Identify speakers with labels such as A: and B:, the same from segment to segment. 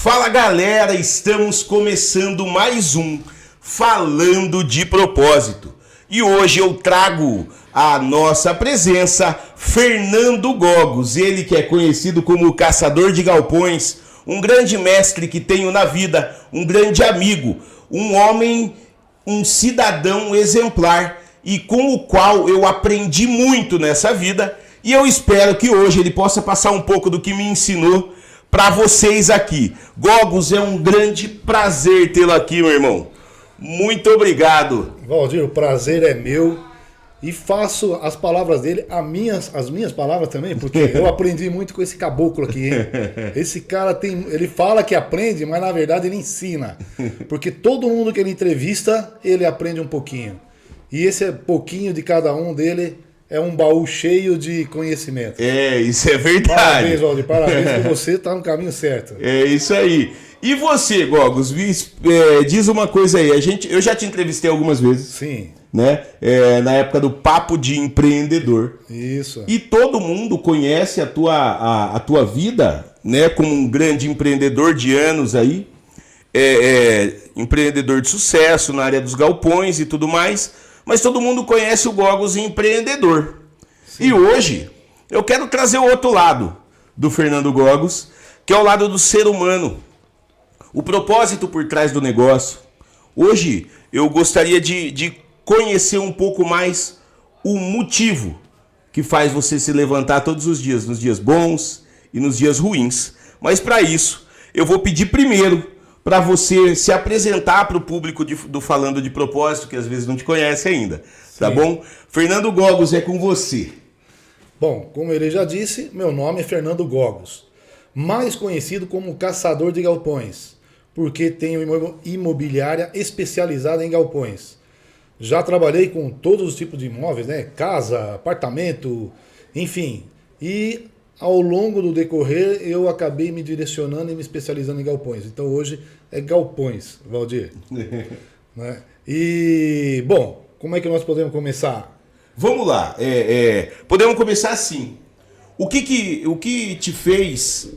A: Fala galera, estamos começando mais um Falando de Propósito. E hoje eu trago a nossa presença Fernando Gogos, ele que é conhecido como o Caçador de Galpões, um grande mestre que tenho na vida, um grande amigo, um homem, um cidadão exemplar e com o qual eu aprendi muito nessa vida e eu espero que hoje ele possa passar um pouco do que me ensinou para vocês aqui. Gogos, é um grande prazer tê-lo aqui, meu irmão. Muito obrigado.
B: Valdir, o prazer é meu e faço as palavras dele as minhas palavras também, porque eu aprendi muito com esse caboclo aqui, hein? Esse cara ele fala que aprende, mas na verdade ele ensina. Porque todo mundo que ele entrevista, ele aprende um pouquinho. E esse pouquinho de cada um dele é um baú cheio de conhecimento.
A: Isso é verdade.
B: Parabéns, Valdir, parabéns que você está no caminho certo.
A: É isso aí. E você, Gogos, diz uma coisa aí. Eu já te entrevistei algumas vezes.
B: Sim.
A: Né? Na época do Papo de Empreendedor.
B: Isso.
A: E todo mundo conhece a tua vida, né? Como um grande empreendedor de anos aí. Empreendedor de sucesso na área dos galpões e tudo mais. Mas todo mundo conhece o Gogos empreendedor. Sim. E hoje eu quero trazer o outro lado do Fernando Gogos, que é o lado do ser humano. O propósito por trás do negócio. Hoje eu gostaria de conhecer um pouco mais o motivo que faz você se levantar todos os dias, nos dias bons e nos dias ruins. Mas para isso eu vou pedir primeiro para você se apresentar para o público do Falando de Propósito, que às vezes não te conhece ainda, tá bom? Fernando Gogos, é com você.
B: Bom, como ele já disse, meu nome é Fernando Gogos, mais conhecido como Caçador de Galpões, porque tenho imobiliária especializada em galpões. Já trabalhei com todos os tipos de imóveis, né? Casa, apartamento, enfim. E ao longo do decorrer, eu acabei me direcionando e me especializando em galpões. Então hoje é galpões, Valdir. Né? E, bom, como é que nós podemos começar?
A: Vamos lá. Podemos começar assim. O que te fez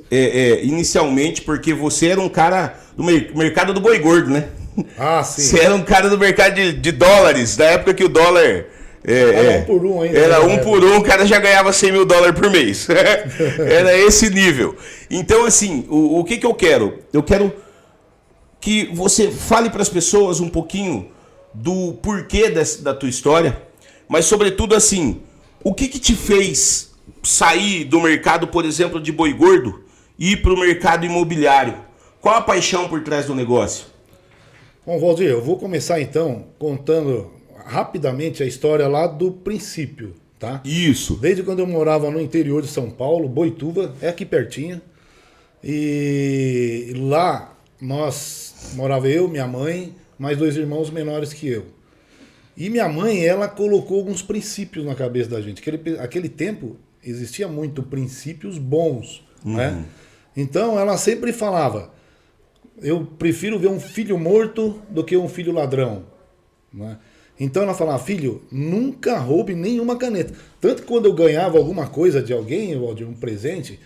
A: inicialmente, porque você era um cara do mercado do boi gordo, né?
B: Ah, sim.
A: Você era um cara do mercado de dólares, da época que o dólar...
B: Era um por um ainda.
A: Era um por um, o cara já ganhava $100 mil por mês. Era esse nível. Então, assim, o que eu quero? Eu quero que você fale para as pessoas um pouquinho do porquê da tua história, mas, sobretudo, assim, o que te fez sair do mercado, por exemplo, de boi gordo e ir para o mercado imobiliário? Qual a paixão por trás do negócio?
B: Bom, Valdir, eu vou começar, então, contando rapidamente a história lá do princípio, tá?
A: Isso.
B: Desde quando eu morava no interior de São Paulo, Boituva, é aqui pertinho. E lá morava eu, minha mãe, mais 2 irmãos menores que eu. E minha mãe, ela colocou alguns princípios na cabeça da gente. Aquele tempo existia muito princípios bons, né? Então ela sempre falava: eu prefiro ver um filho morto do que um filho ladrão, né? Então ela falava: filho, nunca roube nenhuma caneta. Tanto que quando eu ganhava alguma coisa de alguém, ou de um presente,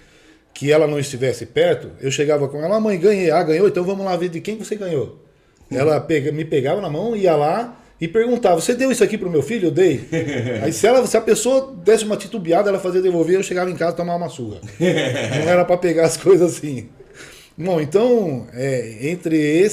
B: que ela não estivesse perto, eu chegava com ela: mãe, ganhei. Ah, ganhou? Então vamos lá ver de quem você ganhou. Ela me pegava na mão, ia lá e perguntava: você deu isso aqui pro meu filho? Eu dei. Aí se a pessoa desse uma titubeada, ela fazia devolver, eu chegava em casa e tomava uma surra. Não era para pegar as coisas assim. Bom, então, entre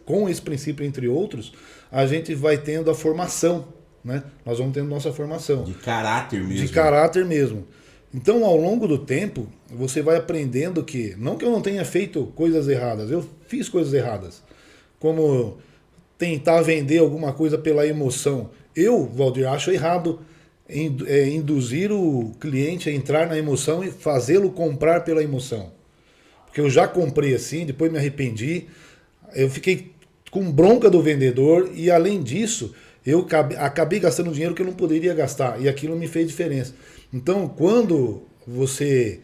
B: com esse princípio, entre outros, a gente vai tendo a formação, né? Nós vamos tendo nossa formação.
A: De caráter mesmo.
B: De caráter mesmo. Então, ao longo do tempo, você vai aprendendo que, não que eu não tenha feito coisas erradas, eu fiz coisas erradas. Como tentar vender alguma coisa pela emoção. Eu, Valdir, acho errado induzir o cliente a entrar na emoção e fazê-lo comprar pela emoção. Porque eu já comprei assim, depois me arrependi, eu fiquei com bronca do vendedor e, além disso, eu acabei gastando dinheiro que eu não poderia gastar e aquilo me fez diferença. Então, quando você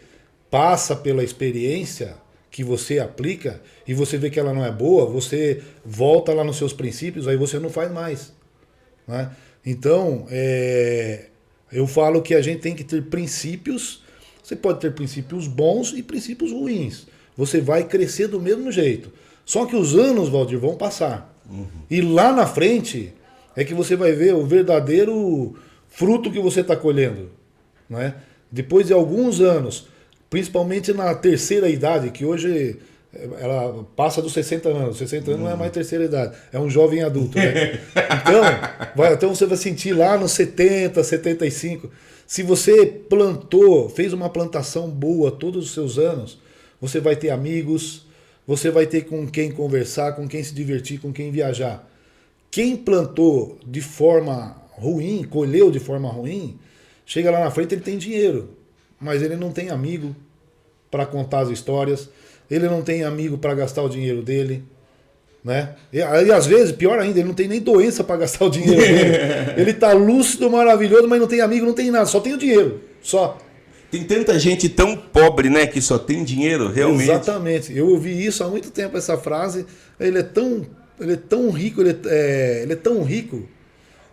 B: passa pela experiência que você aplica e você vê que ela não é boa, você volta lá nos seus princípios, aí você não faz mais, né? Então, eu falo que a gente tem que ter princípios. Você pode ter princípios bons e princípios ruins. você vai crescer do mesmo jeito. Só que os anos, Valdir, vão passar. E lá na frente é que você vai ver o verdadeiro fruto que você está colhendo. Né? Depois de alguns anos, principalmente na terceira idade, que hoje ela passa dos 60 anos. 60 anos não é mais terceira idade, é um jovem adulto. Né? Então você vai sentir lá nos 70, 75. Se você plantou, fez uma plantação boa todos os seus anos, você vai ter amigos, você vai ter com quem conversar, com quem se divertir, com quem viajar. Quem plantou de forma ruim, colheu de forma ruim, chega lá na frente, ele tem dinheiro, mas ele não tem amigo para contar as histórias, ele não tem amigo para gastar o dinheiro dele, né? E às vezes, pior ainda, ele não tem nem doença para gastar o dinheiro dele. Ele tá lúcido, maravilhoso, mas não tem amigo, não tem nada, só tem o dinheiro, só.
A: Tem tanta gente tão pobre, né, que só tem dinheiro, realmente.
B: Exatamente. Eu ouvi isso há muito tempo, essa frase. Ele é tão rico, ele é tão rico.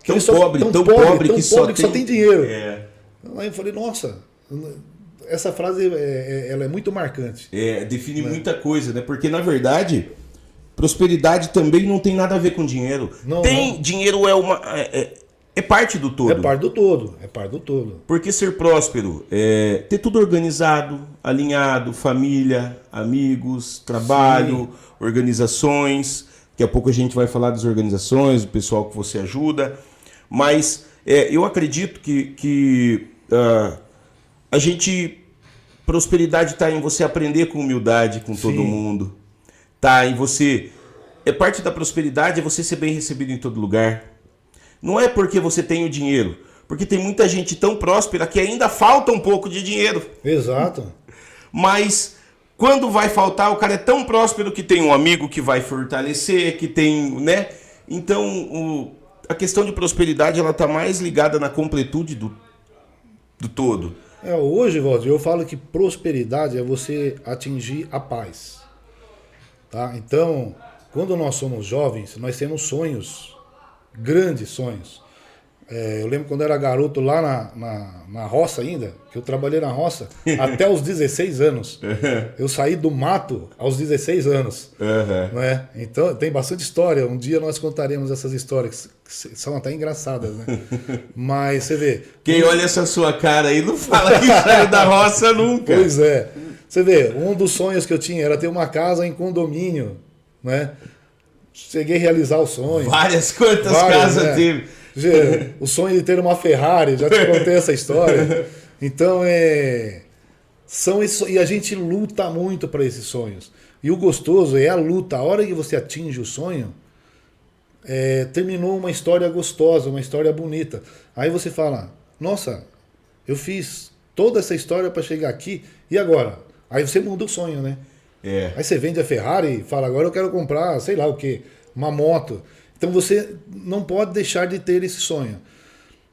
A: Tão pobre que só tem
B: dinheiro.
A: É.
B: Aí eu falei, nossa, essa frase ela é muito marcante.
A: Define muita coisa, né? Porque, na verdade, prosperidade também não tem nada a ver com dinheiro. Dinheiro é parte do todo.
B: É parte do todo.
A: Porque ser próspero é ter tudo organizado, alinhado, família, amigos, trabalho, organizações. Daqui a pouco a gente vai falar das organizações, do pessoal que você ajuda. Mas eu acredito que a gente... Prosperidade está em você aprender com humildade com todo mundo. Tá em você... parte da prosperidade é você ser bem recebido em todo lugar. Não é porque você tem o dinheiro. Porque tem muita gente tão próspera que ainda falta um pouco de dinheiro.
B: Exato.
A: Mas quando vai faltar, o cara é tão próspero que tem um amigo que vai fortalecer, que tem, né? Então, a questão de prosperidade, ela tá mais ligada na completude do todo.
B: Hoje, Valdir, eu falo que prosperidade é você atingir a paz. Tá? Então, quando nós somos jovens, nós temos sonhos, grandes sonhos. Eu lembro quando eu era garoto lá na roça ainda, que eu trabalhei na roça até os 16 anos. Eu saí do mato aos 16 anos. Né? Então tem bastante história. Um dia nós contaremos essas histórias, que são até engraçadas, né? Mas você vê...
A: Quem olha essa sua cara aí não fala que saiu da roça nunca.
B: Pois é. Você vê, um dos sonhos que eu tinha era ter uma casa em condomínio, né? Cheguei a realizar o sonho.
A: Quantas casas teve?
B: O sonho de ter uma Ferrari, já te contei essa história. Então são isso, e a gente luta muito para esses sonhos. E o gostoso é a luta. A hora que você atinge o sonho, terminou uma história gostosa, uma história bonita. Aí você fala, nossa, eu fiz toda essa história para chegar aqui, e agora? Aí você muda o sonho, né? Aí você vende a Ferrari e fala, agora eu quero comprar, sei lá o quê, uma moto. Então você não pode deixar de ter esse sonho.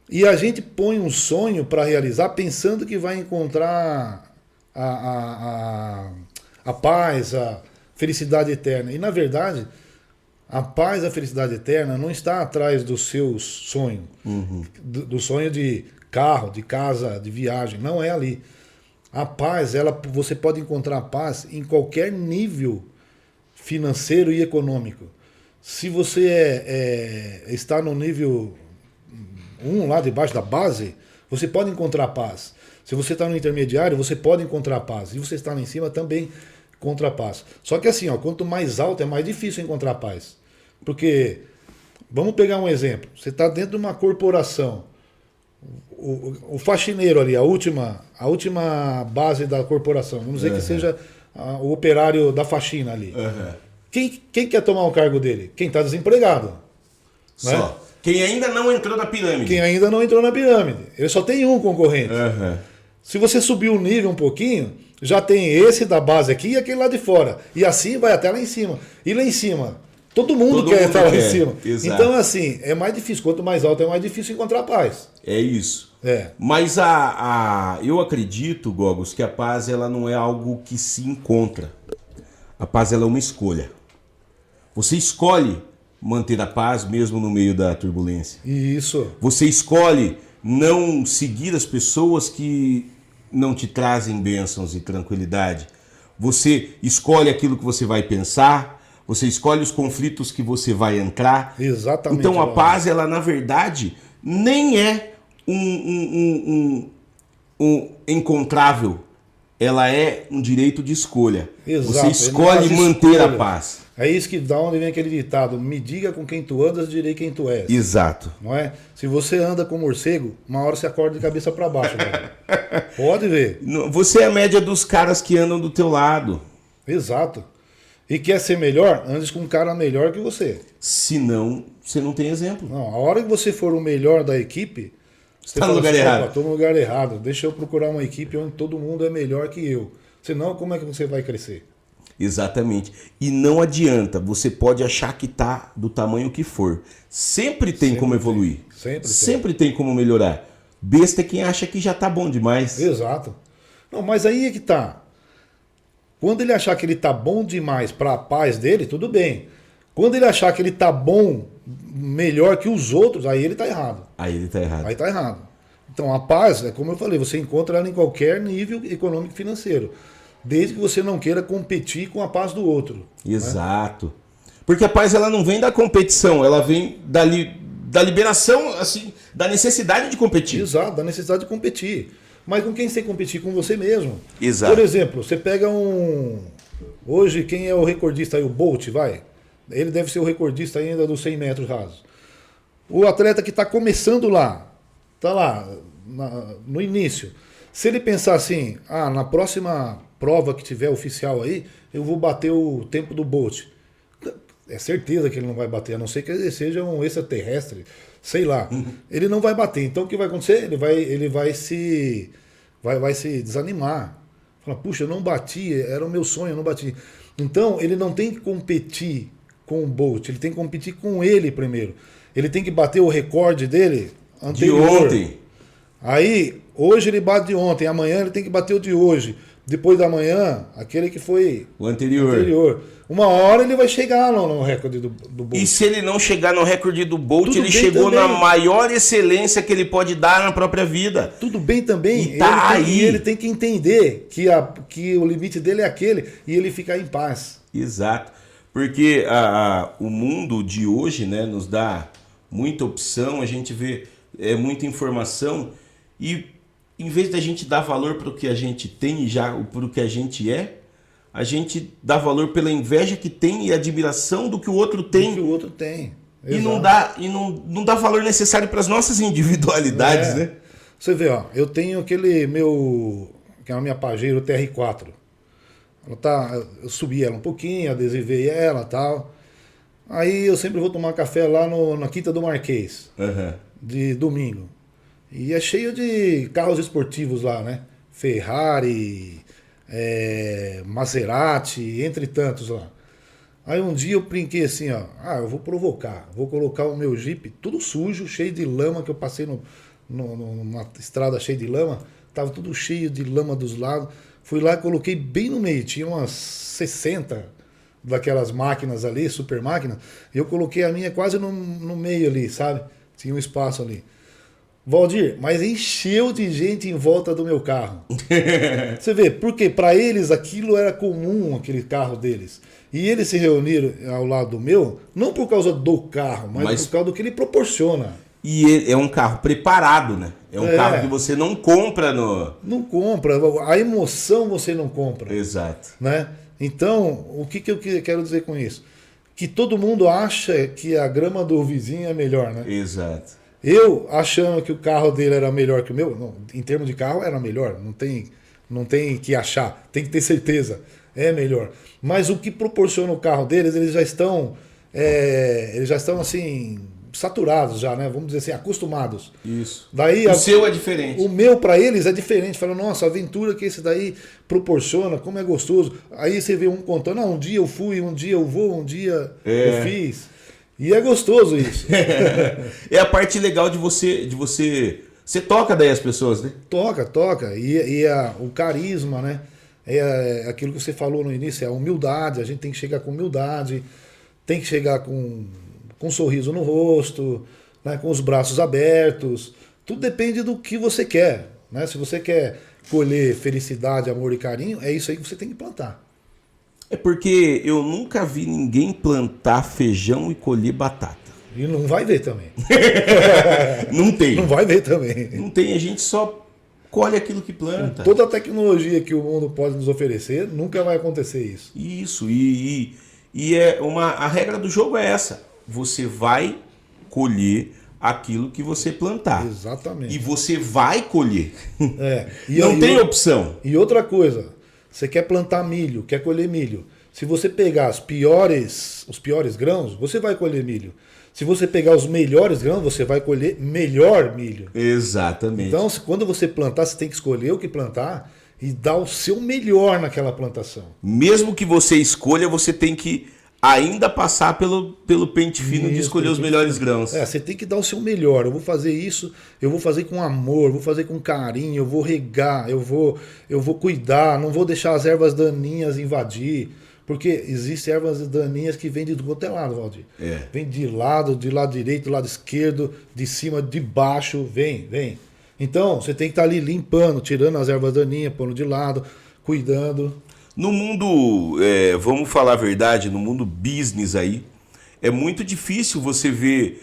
B: E a gente põe um sonho para realizar pensando que vai encontrar a paz, a felicidade eterna. E na verdade, a paz, a felicidade eterna não está atrás do seu sonho. Do sonho de carro, de casa, de viagem. Não é ali. A paz, você pode encontrar a paz em qualquer nível financeiro e econômico. Se você está no nível 1, lá debaixo da base, você pode encontrar paz. Se você está no intermediário, você pode encontrar paz. Se você está lá em cima, também encontra paz. Só que assim, quanto mais alto, é mais difícil encontrar paz. Porque, vamos pegar um exemplo. Você está dentro de uma corporação. O faxineiro ali, a última base da corporação. Vamos dizer que seja o operário da faxina ali. Quem quer tomar o cargo dele? Quem está desempregado.
A: Só. Né? Quem ainda não entrou na pirâmide.
B: Quem ainda não entrou na pirâmide. Ele só tem um concorrente. Se você subir o nível um pouquinho, já tem esse da base aqui e aquele lá de fora. E assim vai até lá em cima. E lá em cima, todo mundo quer estar lá em cima.
A: Exato.
B: Então, assim, é mais difícil. Quanto mais alto, é mais difícil encontrar paz.
A: É isso. Mas eu acredito, Gogos, que a paz ela não é algo que se encontra. A paz ela é uma escolha. Você escolhe manter a paz mesmo no meio da turbulência.
B: Isso.
A: Você escolhe não seguir as pessoas que não te trazem bênçãos e tranquilidade. Você escolhe aquilo que você vai pensar, você escolhe os conflitos que você vai entrar.
B: Exatamente.
A: Então a paz, ela na verdade, nem é um encontrável. Ela é um direito de escolha.
B: Exato.
A: Você escolhe manter a paz.
B: É isso que dá onde vem aquele ditado: me diga com quem tu andas, direi quem tu és.
A: Exato.
B: Não é? Se você anda com morcego, uma hora você acorda de cabeça para baixo. Pode ver.
A: Você é a média dos caras que andam do teu lado.
B: Exato. E quer ser melhor, andes com um cara melhor que você.
A: Senão, você não tem exemplo.
B: Não, a hora que você for o melhor da equipe, você
A: tá no lugar errado.
B: Estou no lugar errado. Deixa eu procurar uma equipe onde todo mundo é melhor que eu. Senão, como é que você vai crescer?
A: Exatamente. E não adianta, você pode achar que tá do tamanho que for. Sempre tem como evoluir. Sempre tem como melhorar. Besta é quem acha que já tá bom demais.
B: Exato. Não, mas aí é que tá. Quando ele achar que ele tá bom demais para a paz dele, tudo bem. Quando ele achar que ele tá bom, melhor que os outros, aí ele tá errado.
A: Aí tá errado.
B: Então a paz, é como eu falei, você encontra ela em qualquer nível econômico e financeiro. Desde que você não queira competir com a paz do outro.
A: Exato. Né? Porque a paz, ela não vem da competição, ela vem da liberação, assim, da necessidade de competir.
B: Exato, da necessidade de competir. Mas com quem você competir? Com você mesmo.
A: Exato.
B: Por exemplo, você pega Hoje, quem é o recordista aí? O Bolt, vai. Ele deve ser o recordista ainda dos 100 metros rasos. O atleta que está começando lá, está lá, no início. Se ele pensar assim, na próxima prova que tiver oficial aí, eu vou bater o tempo do Bolt. É certeza que ele não vai bater, a não ser que ele seja um extraterrestre, sei lá. Ele não vai bater. Então o que vai acontecer? Ele vai se desanimar. Fala, puxa, eu não bati, era o meu sonho, eu não bati. Então ele não tem que competir com o Bolt, ele tem que competir com ele primeiro. Ele tem que bater o recorde dele anterior.
A: De ontem.
B: Aí, hoje ele bate de ontem, amanhã ele tem que bater o de hoje. Depois da manhã, aquele que foi
A: o anterior.
B: Uma hora ele vai chegar no recorde do Bolt.
A: E se ele não chegar no recorde do Bolt,
B: Tudo
A: ele
B: bem
A: chegou
B: também.
A: na maior excelência que ele pode dar na própria vida.
B: Tudo bem também.
A: E tá aí.
B: Ele tem que entender que o limite dele é aquele e ele ficar em paz.
A: Exato. Porque o mundo de hoje, né, nos dá muita opção, a gente vê muita informação e em vez da gente dar valor para o que a gente tem e já para o que a gente é, a gente dá valor pela inveja que tem e admiração do que o outro tem.
B: Do que o outro tem.
A: E não dá valor necessário para as nossas individualidades, né?
B: Você vê, ó, eu tenho aquele aquela minha Pajero TR4. Eu subi ela um pouquinho, adesivei ela e tal. Aí eu sempre vou tomar café lá na Quinta do Marquês, de domingo. E é cheio de carros esportivos lá, né? Ferrari, Maserati, entre tantos lá. Aí um dia eu brinquei assim, ó, eu vou provocar, vou colocar o meu Jeep tudo sujo, cheio de lama, que eu passei numa estrada cheia de lama, tava tudo cheio de lama dos lados. Fui lá e coloquei bem no meio, tinha umas 60 daquelas máquinas ali, super máquinas, e eu coloquei a minha quase no meio ali, sabe? Tinha um espaço ali. Valdir, mas encheu de gente em volta do meu carro. Você vê, porque para eles aquilo era comum, aquele carro deles. E eles se reuniram ao lado do meu, não por causa do carro, mas por causa do que ele proporciona.
A: E é um carro preparado, né? É um carro que você não compra no...
B: Não compra, a emoção você não compra.
A: Exato.
B: Né? Então, o que eu quero dizer com isso? Que todo mundo acha que a grama do vizinho é melhor, né?
A: Exato.
B: Eu, achando que o carro dele era melhor que o meu, não, em termos de carro era melhor, não tem que achar, tem que ter certeza, é melhor. Mas o que proporciona o carro deles, eles já estão assim, saturados já, né? Vamos dizer assim, acostumados.
A: Isso.
B: Daí,
A: o seu é diferente.
B: O meu para eles é diferente. Falam, nossa, a aventura que esse daí proporciona, como é gostoso. Aí você vê um contando, um dia eu fui, um dia eu vou, um dia eu fiz. E é gostoso isso.
A: É a parte legal de você... Você toca daí as pessoas, né?
B: Toca. E o carisma, né? É aquilo que você falou no início, é a humildade. A gente tem que chegar com humildade, tem que chegar com um sorriso no rosto, né? Com os braços abertos. Tudo depende do que você quer, né? Se você quer colher felicidade, amor e carinho, é isso aí que você tem que plantar.
A: É porque eu nunca vi ninguém plantar feijão e colher batata.
B: E não vai ver também.
A: Não tem.
B: Não vai ver também.
A: Não tem, a gente só colhe aquilo que planta.
B: Toda a tecnologia que o mundo pode nos oferecer, nunca vai acontecer isso.
A: Isso, a regra do jogo é essa. Você vai colher aquilo que você plantar.
B: Exatamente.
A: E você vai colher.
B: E
A: não
B: aí,
A: tem opção.
B: E outra coisa, você quer plantar milho, quer colher milho. Se você pegar os piores grãos, você vai colher milho. Se você pegar os melhores grãos, você vai colher melhor milho.
A: Exatamente.
B: Então, quando você plantar, você tem que escolher o que plantar e dar o seu melhor naquela plantação.
A: Mesmo que você escolha, você tem que ainda passar pelo pente fino de escolher os melhores grãos.
B: Você tem que dar o seu melhor. Eu vou fazer isso, eu vou fazer com amor, vou fazer com carinho, eu vou regar, eu vou cuidar, não vou deixar as ervas daninhas invadir. Porque existem ervas daninhas que vêm de todo quanto é lado, Valdir. Vem de lado direito, do lado esquerdo, de cima, de baixo, vem. Então, você tem que estar ali limpando, tirando as ervas daninhas, pondo de lado, cuidando.
A: No mundo, vamos falar a verdade, no mundo business aí, é muito difícil você ver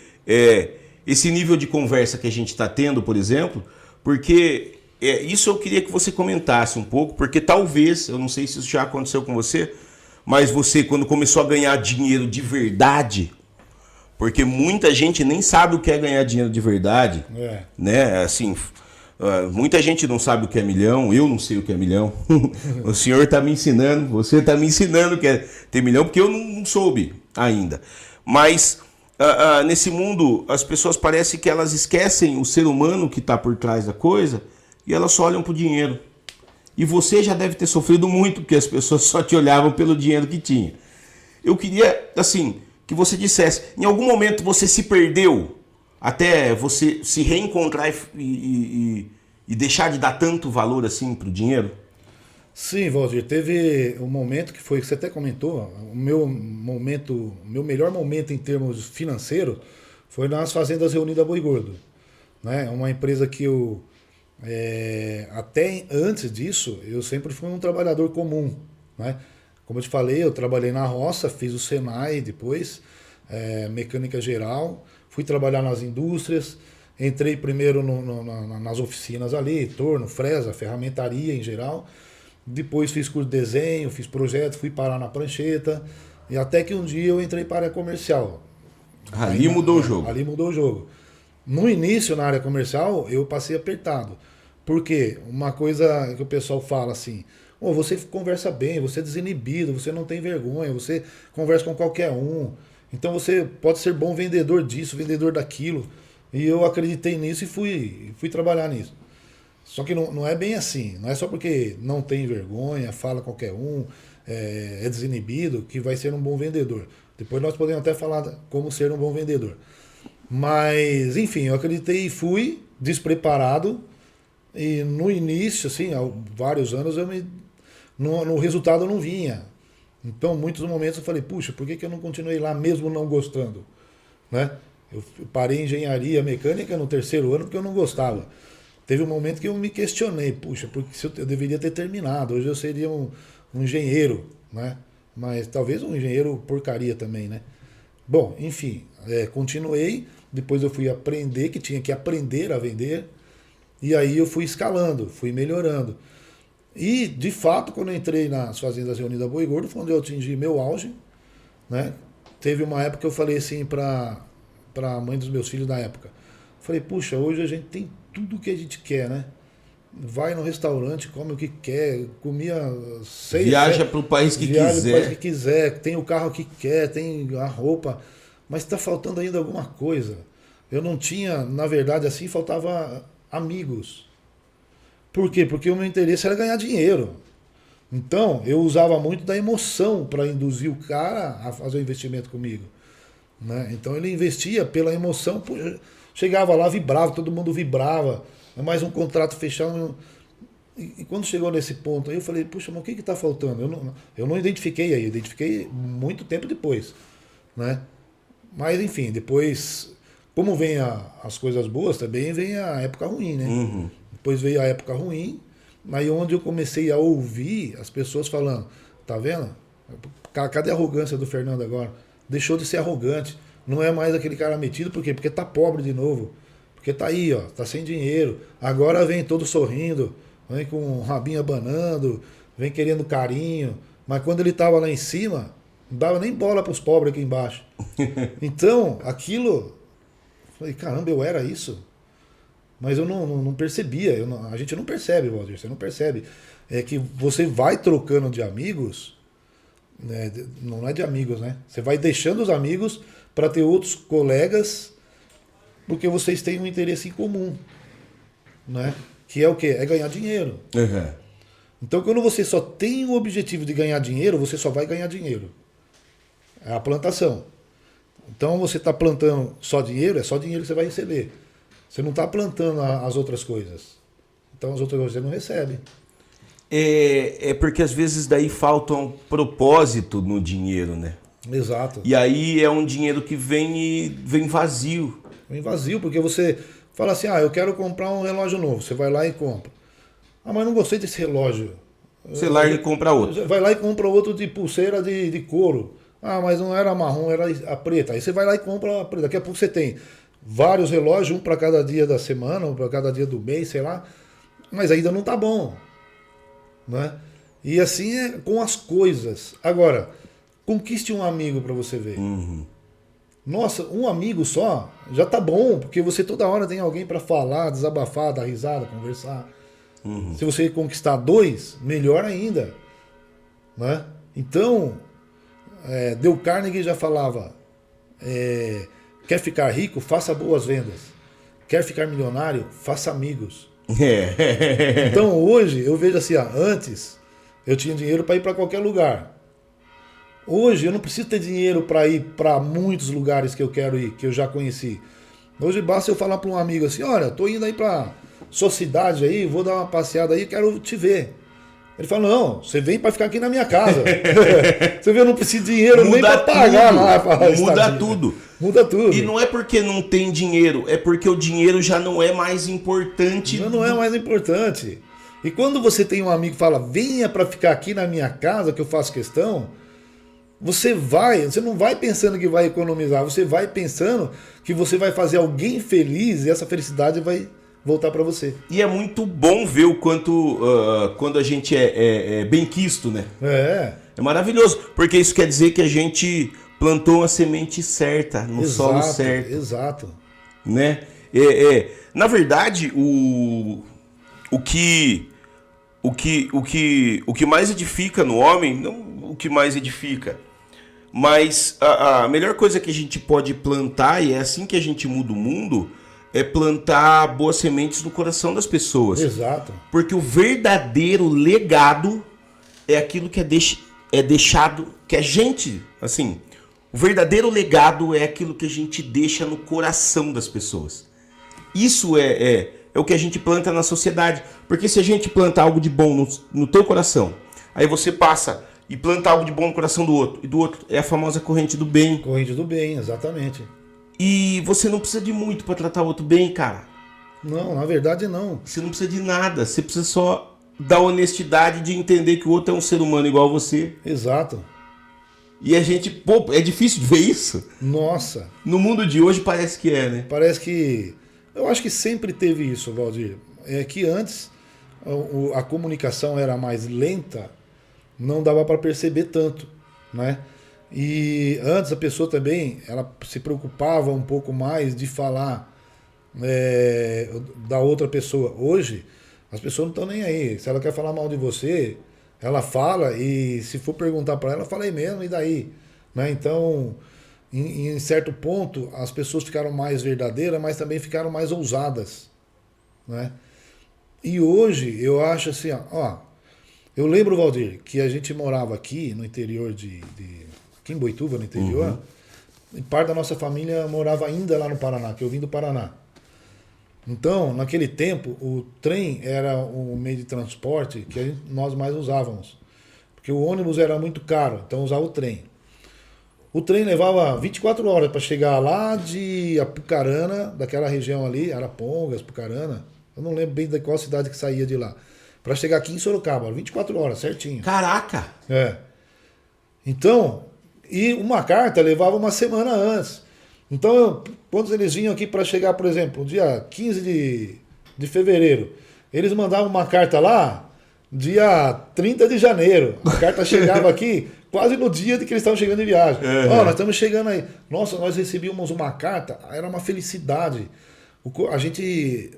A: esse nível de conversa que a gente está tendo, por exemplo, porque isso eu queria que você comentasse um pouco, porque talvez, eu não sei se isso já aconteceu com você, mas você, quando começou a ganhar dinheiro de verdade, porque muita gente nem sabe o que é ganhar dinheiro de verdade, né? Assim, muita gente não sabe o que é milhão, eu não sei o que é milhão. O senhor está me ensinando, você está me ensinando o que é ter milhão, porque eu não soube ainda. Mas nesse mundo, as pessoas parecem que elas esquecem o ser humano que está por trás da coisa e elas só olham para o dinheiro. E você já deve ter sofrido muito, porque as pessoas só te olhavam pelo dinheiro que tinha. Eu queria, assim, que você dissesse, em algum momento você se perdeu até você se reencontrar e deixar de dar tanto valor assim para o dinheiro?
B: Sim, Valdir, teve um momento que foi, que você até comentou, o meu melhor momento em termos financeiros foi nas Fazendas Reunidas Boi Gordo. Né? Uma empresa que eu... até antes disso, eu sempre fui um trabalhador comum, né? Como eu te falei, eu trabalhei na roça, fiz o Senai depois, mecânica geral, fui trabalhar nas indústrias, entrei primeiro nas oficinas ali, torno, fresa, ferramentaria em geral, depois fiz curso de desenho, fiz projeto, fui parar na prancheta, e até que um dia eu entrei para a área comercial.
A: Ali mudou o jogo.
B: Ali mudou o jogo. No início, na área comercial, eu passei apertado. Por quê? Uma coisa que o pessoal fala assim, você conversa bem, você é desinibido, você não tem vergonha, você conversa com qualquer um. Então você pode ser bom vendedor disso, vendedor daquilo. E eu acreditei nisso e fui trabalhar nisso. Só que não é bem assim. Não é só porque não tem vergonha, fala qualquer um, é desinibido, que vai ser um bom vendedor. Depois nós podemos até falar como ser um bom vendedor. Mas, enfim, eu acreditei e fui despreparado. E no início, assim, há vários anos, no resultado eu não vinha. Então, muitos momentos eu falei, puxa, por que eu não continuei lá mesmo não gostando? Né? Eu parei em engenharia mecânica no 3º ano porque eu não gostava. Teve um momento que eu me questionei, puxa, porque eu deveria ter terminado. Hoje eu seria um engenheiro, né? Mas talvez um engenheiro porcaria também, né? Bom, enfim, continuei. Depois eu fui aprender que tinha que aprender a vender. E aí eu fui escalando, fui melhorando. E, de fato, quando eu entrei nas Fazendas Reunidas Boi Gordo, foi onde eu atingi meu auge. Né? Teve uma época que eu falei assim para a mãe dos meus filhos na época. Falei, puxa, hoje a gente tem tudo o que a gente quer, né? Vai no restaurante, come o que quer, comia
A: viaja para o país que quiser.
B: Viaja para o país que quiser, tem o carro que quer, tem a roupa, mas está faltando ainda alguma coisa. Eu não tinha, na verdade, assim, faltava amigos. Por quê? Porque o meu interesse era ganhar dinheiro. Então, eu usava muito da emoção para induzir o cara a fazer o investimento comigo. Né? Então, ele investia pela emoção. Chegava lá, vibrava, todo mundo vibrava. Mais um contrato fechado. E quando chegou nesse ponto aí, eu falei, puxa, mas o que está faltando? Eu não identifiquei aí, identifiquei muito tempo depois. Né? Mas, enfim, depois, como vem as coisas boas, também vem a época ruim, né?
A: Uhum.
B: Depois veio a época ruim, aí onde eu comecei a ouvir as pessoas falando, tá vendo? Cadê a arrogância do Fernando agora? Deixou de ser arrogante. Não é mais aquele cara metido, por quê? Porque tá pobre de novo. Porque tá aí, ó, tá sem dinheiro. Agora vem todo sorrindo, vem com o rabinho abanando, vem querendo carinho. Mas quando ele tava lá em cima, não dava nem bola pros pobres aqui embaixo. Então, aquilo... Falei, caramba, eu era isso? Mas eu não percebia. A gente não percebe, Valdir, você não percebe. É que você vai trocando de amigos, né, não é de amigos, né? Você vai deixando os amigos para ter outros colegas, porque vocês têm um interesse em comum, né? Que é o quê? É ganhar dinheiro.
A: Uhum.
B: Então, quando você só tem o objetivo de ganhar dinheiro, você só vai ganhar dinheiro. É a plantação. Então, você está plantando só dinheiro, é só dinheiro que você vai receber. Você não está plantando as outras coisas. Então, as outras coisas você não recebe.
A: É porque às vezes daí falta um propósito no dinheiro, né?
B: Exato.
A: E aí é um dinheiro que vem vazio.
B: Vem vazio, porque você fala assim, eu quero comprar um relógio novo. Você vai lá e compra. Mas não gostei desse relógio.
A: Você larga e compra outro.
B: Vai lá e compra outro de pulseira de couro. Mas não era marrom, era a preta. Aí você vai lá e compra a preta. Daqui a pouco você tem vários relógios, um para cada dia da semana, um para cada dia do mês, sei lá. Mas ainda não tá bom. Né? E assim é com as coisas. Agora, conquiste um amigo para você ver.
A: Uhum.
B: Nossa, um amigo só já tá bom, porque você toda hora tem alguém para falar, desabafar, dar risada, conversar.
A: Uhum.
B: Se você conquistar 2, melhor ainda. Né? Então, Dale Carnegie já falava, quer ficar rico, faça boas vendas. Quer ficar milionário, faça amigos. Então hoje eu vejo assim, antes eu tinha dinheiro para ir para qualquer lugar. Hoje eu não preciso ter dinheiro para ir para muitos lugares que eu quero ir, que eu já conheci. Hoje basta eu falar para um amigo assim, olha, tô indo aí para sua cidade aí, vou dar uma passeada aí, quero te ver. Ele fala, não, você vem para ficar aqui na minha casa. Você vê, eu não preciso de dinheiro nem para pagar lá.
A: Muda tudo.
B: Muda tudo.
A: E não é porque não tem dinheiro, é porque o dinheiro já não é mais importante.
B: Já não é mais importante. E quando você tem um amigo que fala, venha para ficar aqui na minha casa, que eu faço questão, você não vai pensando que vai economizar, você vai pensando que você vai fazer alguém feliz e essa felicidade vai voltar para você.
A: E é muito bom ver o quanto quando a gente é bem quisto, né? É maravilhoso, porque isso quer dizer que a gente plantou a semente certa, no solo certo.
B: Exato.
A: Né? Na verdade, o que mais edifica no homem, não o que mais edifica, mas a melhor coisa que a gente pode plantar, e é assim que a gente muda o mundo, é plantar boas sementes no coração das pessoas.
B: Exato.
A: Porque o verdadeiro legado é aquilo que é deixado, que a gente, assim, o verdadeiro legado é aquilo que a gente deixa no coração das pessoas. Isso é o que a gente planta na sociedade. Porque se a gente planta algo de bom no teu coração, aí você passa e planta algo de bom no coração do outro, e do outro é a famosa corrente do bem.
B: Corrente do bem, exatamente.
A: E você não precisa de muito para tratar o outro bem, cara.
B: Não, na verdade não.
A: Você não precisa de nada, você precisa só da honestidade de entender que o outro é um ser humano igual a você.
B: Exato.
A: E a gente, é difícil de ver isso.
B: Nossa.
A: No mundo de hoje parece que é, né?
B: Parece que... Eu acho que sempre teve isso, Valdir. É que antes a comunicação era mais lenta, não dava para perceber tanto, né? E antes a pessoa também, ela se preocupava um pouco mais de falar da outra pessoa. Hoje, as pessoas não estão nem aí. Se ela quer falar mal de você, ela fala, e se for perguntar para ela, falei mesmo, e daí? Né? Então, em certo ponto, as pessoas ficaram mais verdadeiras, mas também ficaram mais ousadas. Né? E hoje, eu acho assim, eu lembro, Valdir, que a gente morava aqui no interior aqui em Boituva, no interior, e parte da nossa família morava ainda lá no Paraná, que eu vim do Paraná. Então, naquele tempo, o trem era o meio de transporte que nós mais usávamos. Porque o ônibus era muito caro, então usava o trem. O trem levava 24 horas para chegar lá de Apucarana, daquela região ali, Arapongas, Apucarana. Eu não lembro bem de qual cidade que saía de lá. Para chegar aqui em Sorocaba, 24 horas, certinho.
A: Caraca!
B: Então, e uma carta levava uma semana antes. Então, quando eles vinham aqui para chegar, por exemplo, dia 15 de fevereiro, eles mandavam uma carta lá dia 30 de janeiro. A carta chegava aqui quase no dia de que eles estavam chegando de viagem. Ó, nós estamos chegando aí. Nossa, nós recebíamos uma carta, era uma felicidade. A gente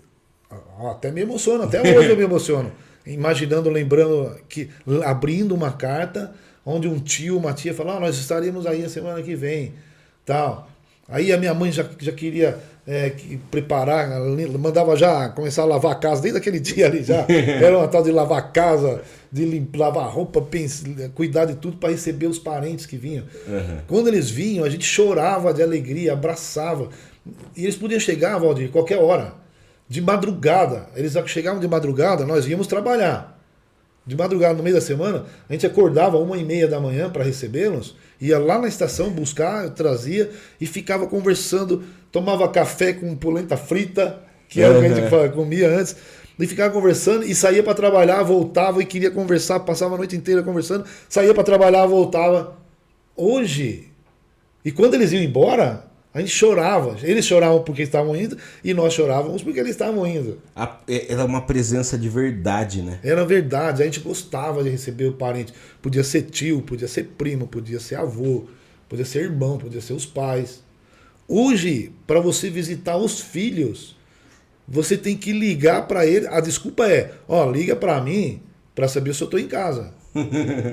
B: até me emociona, até hoje eu me emociono. Imaginando, lembrando, que abrindo uma carta onde um tio, uma tia falou, nós estaremos aí a semana que vem, tal. Aí a minha mãe já queria preparar, mandava já começar a lavar a casa, desde aquele dia ali já. Era uma tal de lavar a casa, de lavar roupa, cuidar de tudo para receber os parentes que vinham. Quando eles vinham, a gente chorava de alegria, abraçava. E eles podiam chegar, Valdir, qualquer hora. De madrugada. Eles chegavam de madrugada, nós íamos trabalhar. De madrugada, no meio da semana, a gente acordava 1h30 da manhã para recebê-los, ia lá na estação buscar, trazia e ficava conversando, tomava café com polenta frita, que era o que a gente comia antes, e ficava conversando e saía para trabalhar, voltava e queria conversar, passava a noite inteira conversando, saía para trabalhar, voltava. Hoje, e quando eles iam embora, a gente chorava. Eles choravam porque estavam indo e nós chorávamos porque eles estavam indo.
A: Era uma presença de verdade, né?
B: Era verdade. A gente gostava de receber o parente. Podia ser tio, podia ser primo, podia ser avô, podia ser irmão, podia ser os pais. Hoje, para você visitar os filhos, você tem que ligar para ele. A desculpa é, liga para mim para saber se eu estou em casa.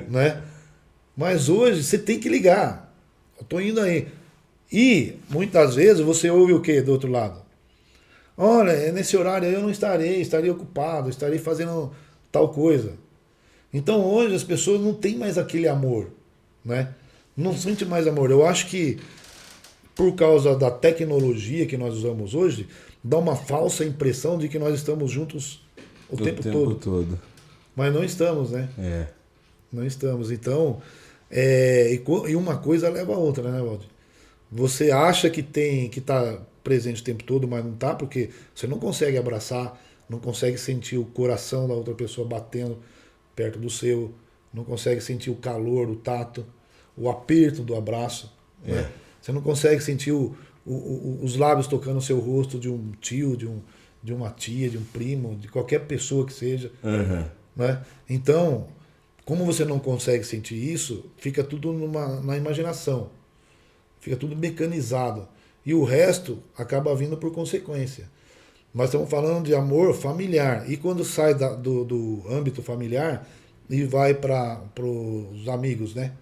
B: Né? Mas hoje você tem que ligar. Eu estou indo aí. E, muitas vezes, você ouve o quê do outro lado? Olha, nesse horário eu não estarei ocupado, estarei fazendo tal coisa. Então, hoje, as pessoas não têm mais aquele amor, né? Não sentem mais amor. Eu acho que, por causa da tecnologia que nós usamos hoje, dá uma falsa impressão de que nós estamos juntos o tempo todo. Mas não estamos, né? Não estamos. Então, e uma coisa leva a outra, né, Valdir? Você acha que está presente o tempo todo, mas não está, porque você não consegue abraçar, não consegue sentir o coração da outra pessoa batendo perto do seu, não consegue sentir o calor, o tato, o aperto do abraço. Né? Você não consegue sentir os lábios tocando o seu rosto de um tio, de uma tia, de um primo, de qualquer pessoa que seja. Né? Então, como você não consegue sentir isso, fica tudo na imaginação. Fica tudo mecanizado. E o resto acaba vindo por consequência. Nós estamos falando de amor familiar. E quando sai do âmbito familiar e vai para os amigos, né?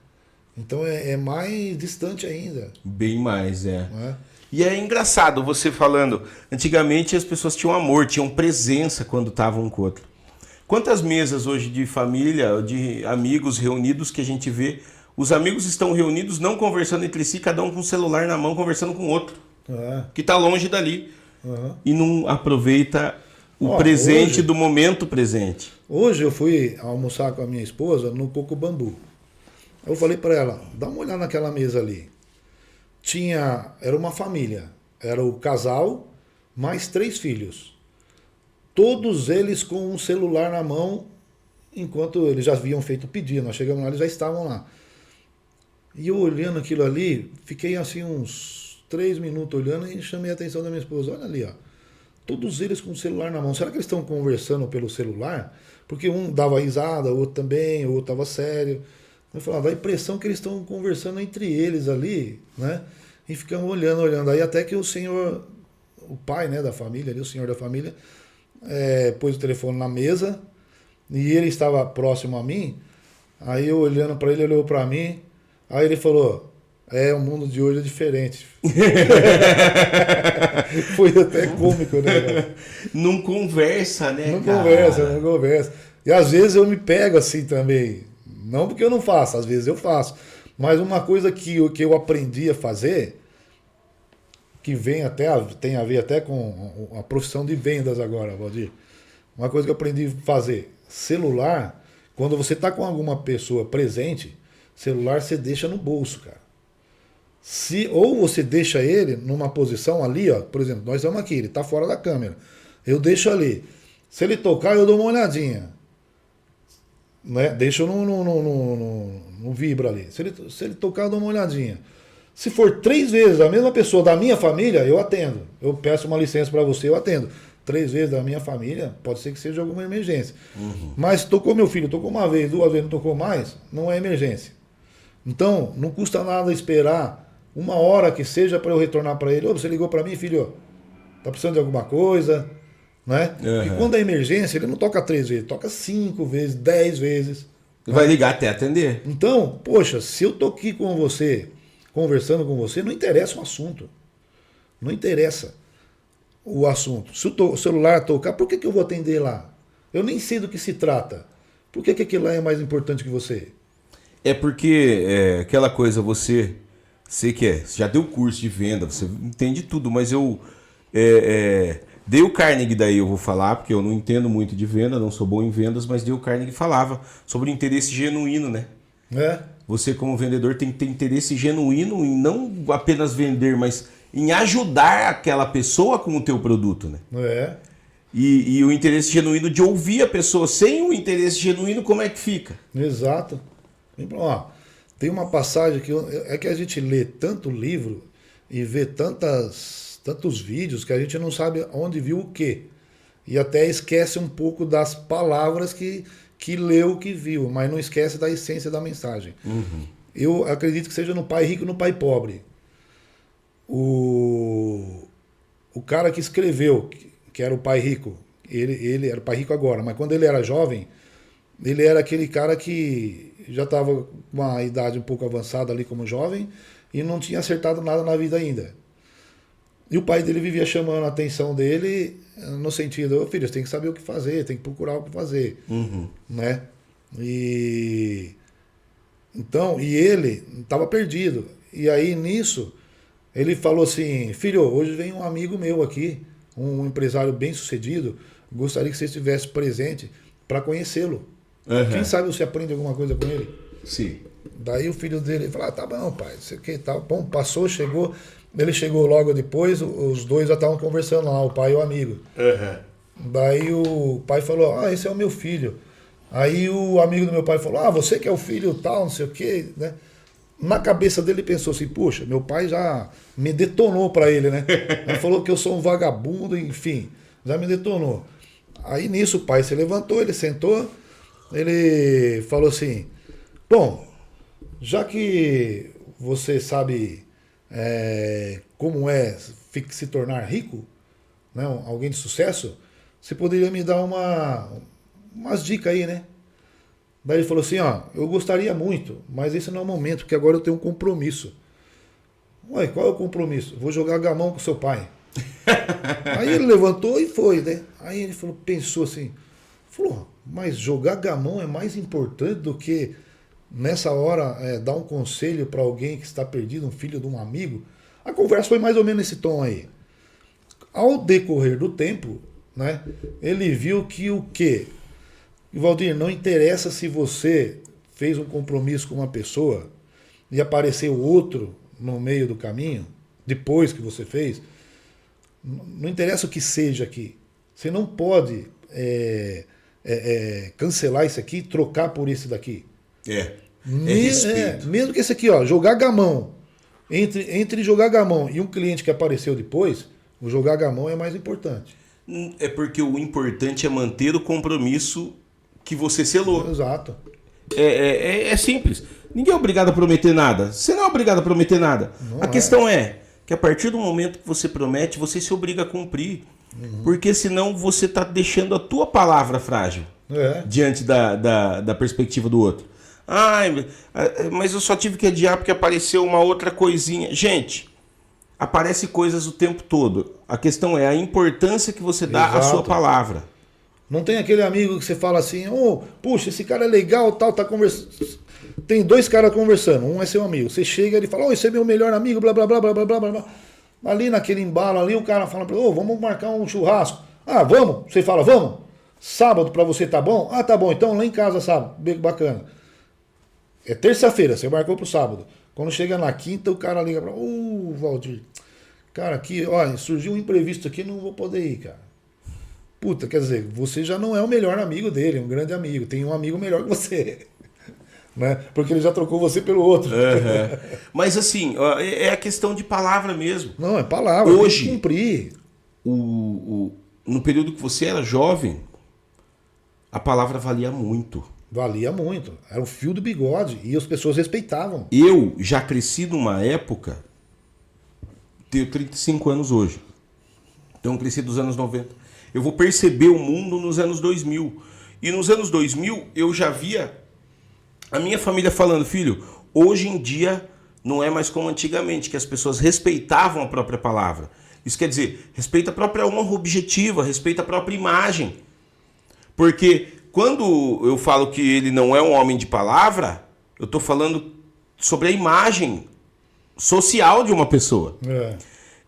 B: Então é mais distante ainda.
A: Bem mais, E é engraçado você falando. Antigamente as pessoas tinham amor, tinham presença quando estavam um com o outro. Quantas mesas hoje de família, de amigos reunidos que a gente vê... Os amigos estão reunidos, não conversando entre si, cada um com o celular na mão, conversando com o outro. Que está longe dali. E não aproveita o presente hoje, do momento presente.
B: Hoje eu fui almoçar com a minha esposa no Coco Bambu. Eu falei para ela, dá uma olhada naquela mesa ali. Era uma família. Era o casal, mais 3 filhos. Todos eles com um celular na mão, enquanto eles já haviam feito o pedido. Nós chegamos lá, eles já estavam lá. E eu olhando aquilo ali, fiquei assim uns 3 minutos olhando e chamei a atenção da minha esposa. Olha ali, todos eles com o celular na mão. Será que eles estão conversando pelo celular? Porque um dava risada, o outro também, o outro estava sério. Eu falava, dá a impressão que eles estão conversando entre eles ali, né? E ficamos olhando. Aí até que o senhor, o pai, né, da família, ali, o senhor da família, pôs o telefone na mesa e ele estava próximo a mim. Aí eu olhando para ele, ele olhou para mim. Aí ele falou, o mundo de hoje é diferente. Foi até cômico, né?
A: Não conversa, né,
B: não conversa. E às vezes eu me pego assim também. Não porque eu não faço, às vezes eu faço. Mas uma coisa que eu aprendi a fazer, que tem a ver até com a profissão de vendas agora, Valdir. Uma coisa que eu aprendi a fazer, celular, quando você está com alguma pessoa presente, celular você deixa no bolso, cara. Ou você deixa ele numa posição ali, por exemplo, nós estamos aqui, ele está fora da câmera. Eu deixo ali. Se ele tocar, eu dou uma olhadinha. Né? Deixo não vibra ali. Se ele tocar, eu dou uma olhadinha. Se for 3 vezes a mesma pessoa da minha família, eu atendo. Eu peço uma licença para você, eu atendo. 3 vezes da minha família, pode ser que seja alguma emergência. Mas tocou meu filho, tocou uma vez, 2 vezes, não tocou mais, não é emergência. Então, não custa nada esperar 1 hora que seja para eu retornar para ele. Ô, você ligou para mim, filho, tá precisando de alguma coisa, né? Porque quando é emergência, ele não toca 3 vezes, toca 5 vezes, 10 vezes.
A: Vai ligar até atender.
B: Então, poxa, se eu tô aqui com você, conversando com você, não interessa o assunto. Não interessa o assunto. Se o celular tocar, por que eu vou atender lá? Eu nem sei do que se trata. Por que aquilo lá é mais importante que você?
A: É porque aquela coisa, você já deu curso de venda, você entende tudo, mas eu Dale Carnegie daí eu vou falar, porque eu não entendo muito de venda, não sou bom em vendas, mas Dale Carnegie falava sobre o interesse genuíno, né? Você como vendedor tem que ter interesse genuíno em não apenas vender, mas em ajudar aquela pessoa com o teu produto, né? E o interesse genuíno de ouvir a pessoa. Sem o interesse genuíno, como é que fica?
B: Exato. Ó, tem uma passagem que é que a gente lê tanto livro e vê tantos vídeos que a gente não sabe onde viu o quê. E até esquece um pouco das palavras que leu, que viu, mas não esquece da essência da mensagem. Eu acredito que seja no Pai Rico e no Pai Pobre. O cara que escreveu, que era o Pai Rico, ele era o Pai Rico agora, mas quando ele era jovem, ele era aquele cara que já estava com uma idade um pouco avançada ali como jovem e não tinha acertado nada na vida ainda. E o pai dele vivia chamando a atenção dele no sentido, filho, você tem que saber o que fazer, tem que procurar o que fazer. Né? E ele estava perdido. E aí nisso, ele falou assim, filho, hoje vem um amigo meu aqui, um empresário bem sucedido, gostaria que você estivesse presente para conhecê-lo. Quem sabe você aprende alguma coisa com ele?
A: Sim.
B: Daí o filho dele falou, tá bom, pai, isso aqui tá bom, passou, chegou. Ele chegou logo depois, os dois já estavam conversando lá, o pai e o amigo. Daí o pai falou, esse é o meu filho. Aí o amigo do meu pai falou, você que é o filho tal, não sei o quê, né? Na cabeça dele pensou assim, puxa, meu pai já me detonou pra ele, né? Ele falou que eu sou um vagabundo, enfim, já me detonou. Aí nisso o pai se levantou, ele sentou, ele falou assim, bom, já que você sabe como é se tornar rico, né, alguém de sucesso, você poderia me dar umas dicas aí, né? Daí ele falou assim, eu gostaria muito, mas esse não é o momento, porque agora eu tenho um compromisso. Ué, qual é o compromisso? Vou jogar gamão com seu pai. Aí ele levantou e foi, né? Aí ele falou, pensou assim, mas jogar gamão é mais importante do que nessa hora dar um conselho para alguém que está perdido, um filho de um amigo. A conversa foi mais ou menos nesse tom aí. Ao decorrer do tempo, né, ele viu que o quê? Valdir, não interessa se você fez um compromisso com uma pessoa e apareceu outro no meio do caminho, depois que você fez, não interessa o que seja aqui. Você não pode cancelar isso aqui e trocar por esse daqui. Mesmo que esse aqui, jogar gamão. Entre jogar gamão e um cliente que apareceu depois, o jogar gamão é mais importante.
A: É porque o importante é manter o compromisso que você selou.
B: Exato.
A: É simples. Ninguém é obrigado a prometer nada. Você não é obrigado a prometer nada. A questão é que a partir do momento que você promete, você se obriga a cumprir. Porque senão você está deixando a tua palavra frágil diante da perspectiva do outro. Mas eu só tive que adiar porque apareceu uma outra coisinha. Gente, aparece coisas o tempo todo. A questão é a importância que você dá à sua palavra.
B: Não tem aquele amigo que você fala assim, puxa, esse cara é legal, tal, tá conversando. Tem 2 caras conversando, um é seu amigo. Você chega e ele fala, esse é meu melhor amigo, blá, blá, blá, blá, blá, blá, blá. Ali naquele embalo ali, o cara fala pra ele, vamos marcar um churrasco. Vamos. Você fala, vamos. Sábado pra você tá bom? Tá bom, então lá em casa sábado, bacana. É terça-feira, você marcou pro sábado. Quando chega na quinta, o cara liga pra Valdir, cara, aqui, surgiu um imprevisto aqui, não vou poder ir, cara. Puta, quer dizer, você já não é o melhor amigo dele, é um grande amigo. Tem um amigo melhor que você. Né? Porque ele já trocou você pelo outro.
A: Mas assim, ó, é a questão de palavra mesmo.
B: Não, é palavra,
A: Hoje,
B: tem que cumprir.
A: No período que você era jovem, a palavra valia muito.
B: Valia muito. Era o fio do bigode. E as pessoas respeitavam.
A: Eu já cresci numa época, tenho 35 anos hoje, então cresci dos anos 90. Eu vou perceber o mundo nos anos 2000. E nos anos 2000 eu já via a minha família falando, filho, hoje em dia não é mais como antigamente, que as pessoas respeitavam a própria palavra. Isso quer dizer, respeita a própria honra objetiva, respeita a própria imagem. Porque quando eu falo que ele não é um homem de palavra, eu estou falando sobre a imagem social de uma pessoa.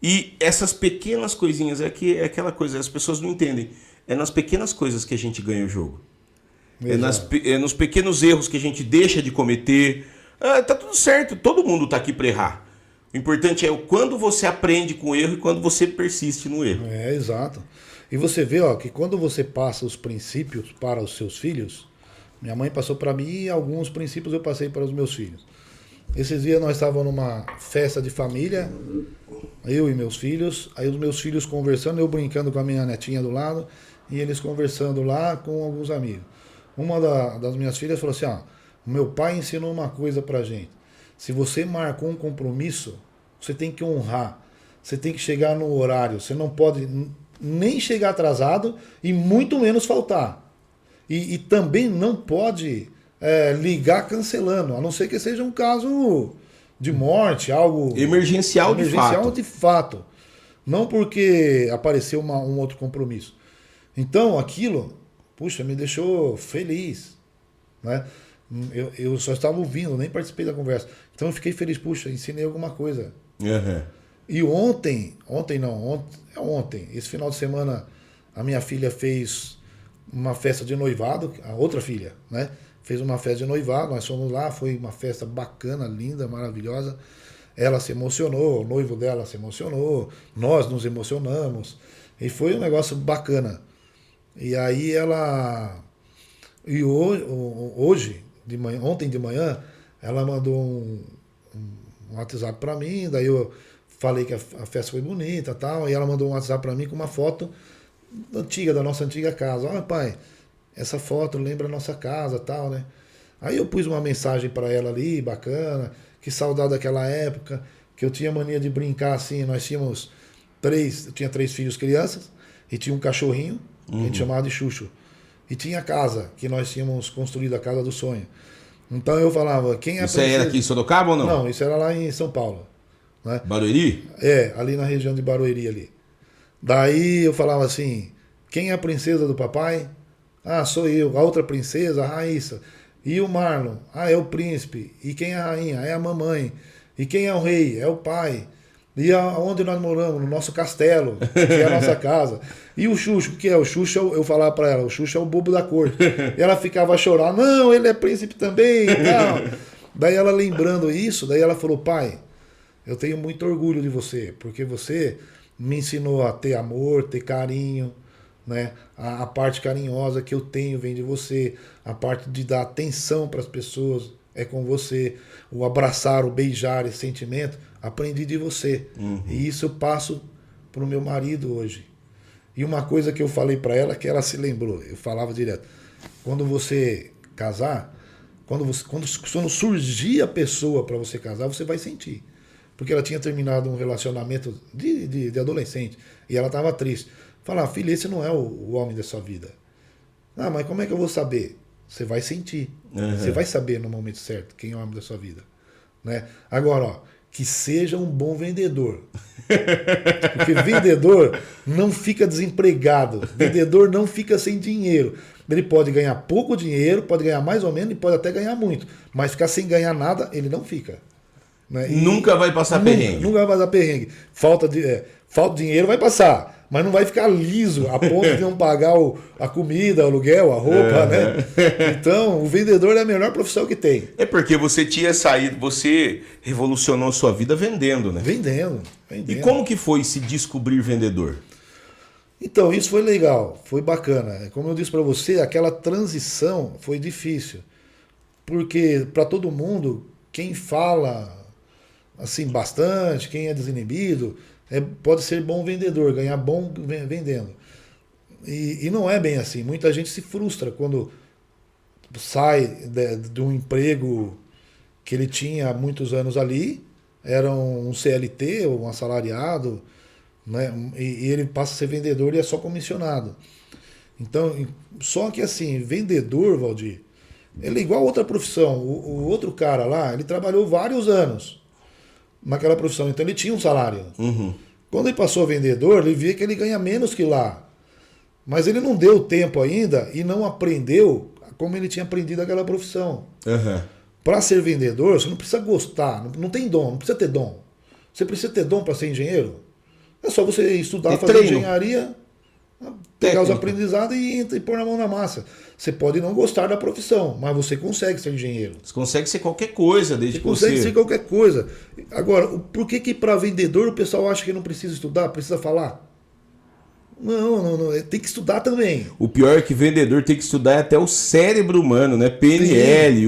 A: E essas pequenas coisinhas, é aquela coisa, as pessoas não entendem. É nas pequenas coisas que a gente ganha o jogo. É nos pequenos erros que a gente deixa de cometer. Tá tudo certo, todo mundo tá aqui para errar. O importante é quando você aprende com o erro e quando você persiste no erro.
B: Exato. E você vê, ó, que quando você passa os princípios para os seus filhos, minha mãe passou para mim e alguns princípios eu passei para os meus filhos. Esses dias nós estávamos numa festa de família, eu e meus filhos, aí os meus filhos conversando, eu brincando com a minha netinha do lado e eles conversando lá com alguns amigos. Uma das minhas filhas falou assim, ó, o meu pai ensinou uma coisa pra gente. Se você marcou um compromisso, você tem que honrar. Você tem que chegar no horário. Você não pode nem chegar atrasado e muito menos faltar. E também não pode ligar cancelando, a não ser que seja um caso de morte, algo
A: emergencial
B: de fato. Não porque apareceu um outro compromisso. Então aquilo, puxa, me deixou feliz, né? Eu só estava ouvindo, nem participei da conversa. Então eu fiquei feliz, puxa, ensinei alguma coisa. E ontem, esse final de semana, a minha filha fez uma festa de noivado, a outra filha, né? Fez uma festa de noivado, nós fomos lá, foi uma festa bacana, linda, maravilhosa. Ela se emocionou, o noivo dela se emocionou, nós nos emocionamos. E foi um negócio bacana. E aí ela... E hoje, ontem de manhã, ela mandou um WhatsApp para mim, daí eu falei que a festa foi bonita e tal, e ela mandou um WhatsApp para mim com uma foto antiga, da nossa antiga casa. Olha, pai, essa foto lembra a nossa casa e tal, né? Aí eu pus uma mensagem para ela ali, bacana, que saudade daquela época, que eu tinha mania de brincar assim, nós tínhamos eu tinha 3 filhos crianças, e tinha um cachorrinho, que a gente chamava de Xuxo. E tinha a casa, que nós tínhamos construído a casa do sonho. Então eu falava, quem é a
A: princesa... Isso era aqui em Sorocaba ou não?
B: Não, isso era lá em São Paulo. Né?
A: Barueri?
B: Ali na região de Barueri ali. Daí eu falava assim, quem é a princesa do papai? Ah, sou eu. A outra princesa, a Raíssa. E o Marlon? Ah, é o príncipe. E quem é a rainha? É a mamãe. E quem é o rei? É o pai. E onde nós moramos? No nosso castelo, que é a nossa casa. E o Xuxo, o que é? O Xuxo, eu falava para ela, o Xuxo é o bobo da corte. E ela ficava a chorar, não, ele é príncipe também e tal. Daí ela lembrando isso, daí ela falou, pai, eu tenho muito orgulho de você, porque você me ensinou a ter amor, ter carinho, né? A parte carinhosa que eu tenho vem de você, a parte de dar atenção para as pessoas é com você, o abraçar, o beijar, esse sentimento, aprendi de você. E isso eu passo para o meu marido hoje. E uma coisa que eu falei para ela, que ela se lembrou, eu falava direto, quando você casar, quando surgir a pessoa para você casar, você vai sentir. Porque ela tinha terminado um relacionamento de adolescente, e ela estava triste. Falar, filha, esse não é o homem da sua vida. Ah, mas como é que eu vou saber? Você vai sentir. Você vai saber no momento certo quem é o homem da sua vida. Né? Agora, ó, que seja um bom vendedor. Porque vendedor não fica desempregado. Vendedor não fica sem dinheiro. Ele pode ganhar pouco dinheiro, pode ganhar mais ou menos e pode até ganhar muito. Mas ficar sem ganhar nada, ele não fica. Né?
A: Nunca vai passar perrengue.
B: Nunca vai passar perrengue. Falta de dinheiro vai passar. Mas não vai ficar liso a ponto de não pagar a comida, o aluguel, a roupa, né? Então, o vendedor é a melhor profissão que tem.
A: É porque você tinha saído, você revolucionou sua vida vendendo, né?
B: Vendendo.
A: E como que foi se descobrir vendedor?
B: Então, isso foi legal, foi bacana. Como eu disse para você, aquela transição foi difícil. Porque para todo mundo, quem fala assim bastante, quem é desinibido, pode ser bom vendedor, ganhar bom vendendo. E não é bem assim. Muita gente se frustra quando sai de um emprego que ele tinha há muitos anos ali, era um CLT ou um assalariado, né? E ele passa a ser vendedor e é só comissionado. Então, só que assim, vendedor, Valdir, ele é igual a outra profissão. O outro cara lá, ele trabalhou vários anos naquela profissão, então ele tinha um salário.
A: Uhum.
B: Quando ele passou a vendedor, ele via que ele ganha menos que lá. Mas ele não deu tempo ainda e não aprendeu como ele tinha aprendido aquela profissão.
A: Uhum.
B: Para ser vendedor, você não precisa gostar, não tem dom, não precisa ter dom. Você precisa ter dom para ser engenheiro? É só você estudar, fazer
A: treino.
B: Engenharia, pegar os aprendizados e pôr na mão na massa. Você pode não gostar da profissão, mas você consegue ser engenheiro.
A: Você consegue ser qualquer coisa, desde
B: Você
A: que
B: consegue
A: você...
B: ser qualquer coisa. Agora, por que para vendedor o pessoal acha que não precisa estudar, precisa falar? Não, tem que estudar também.
A: O pior é que vendedor tem que estudar até o cérebro humano, né? PNL,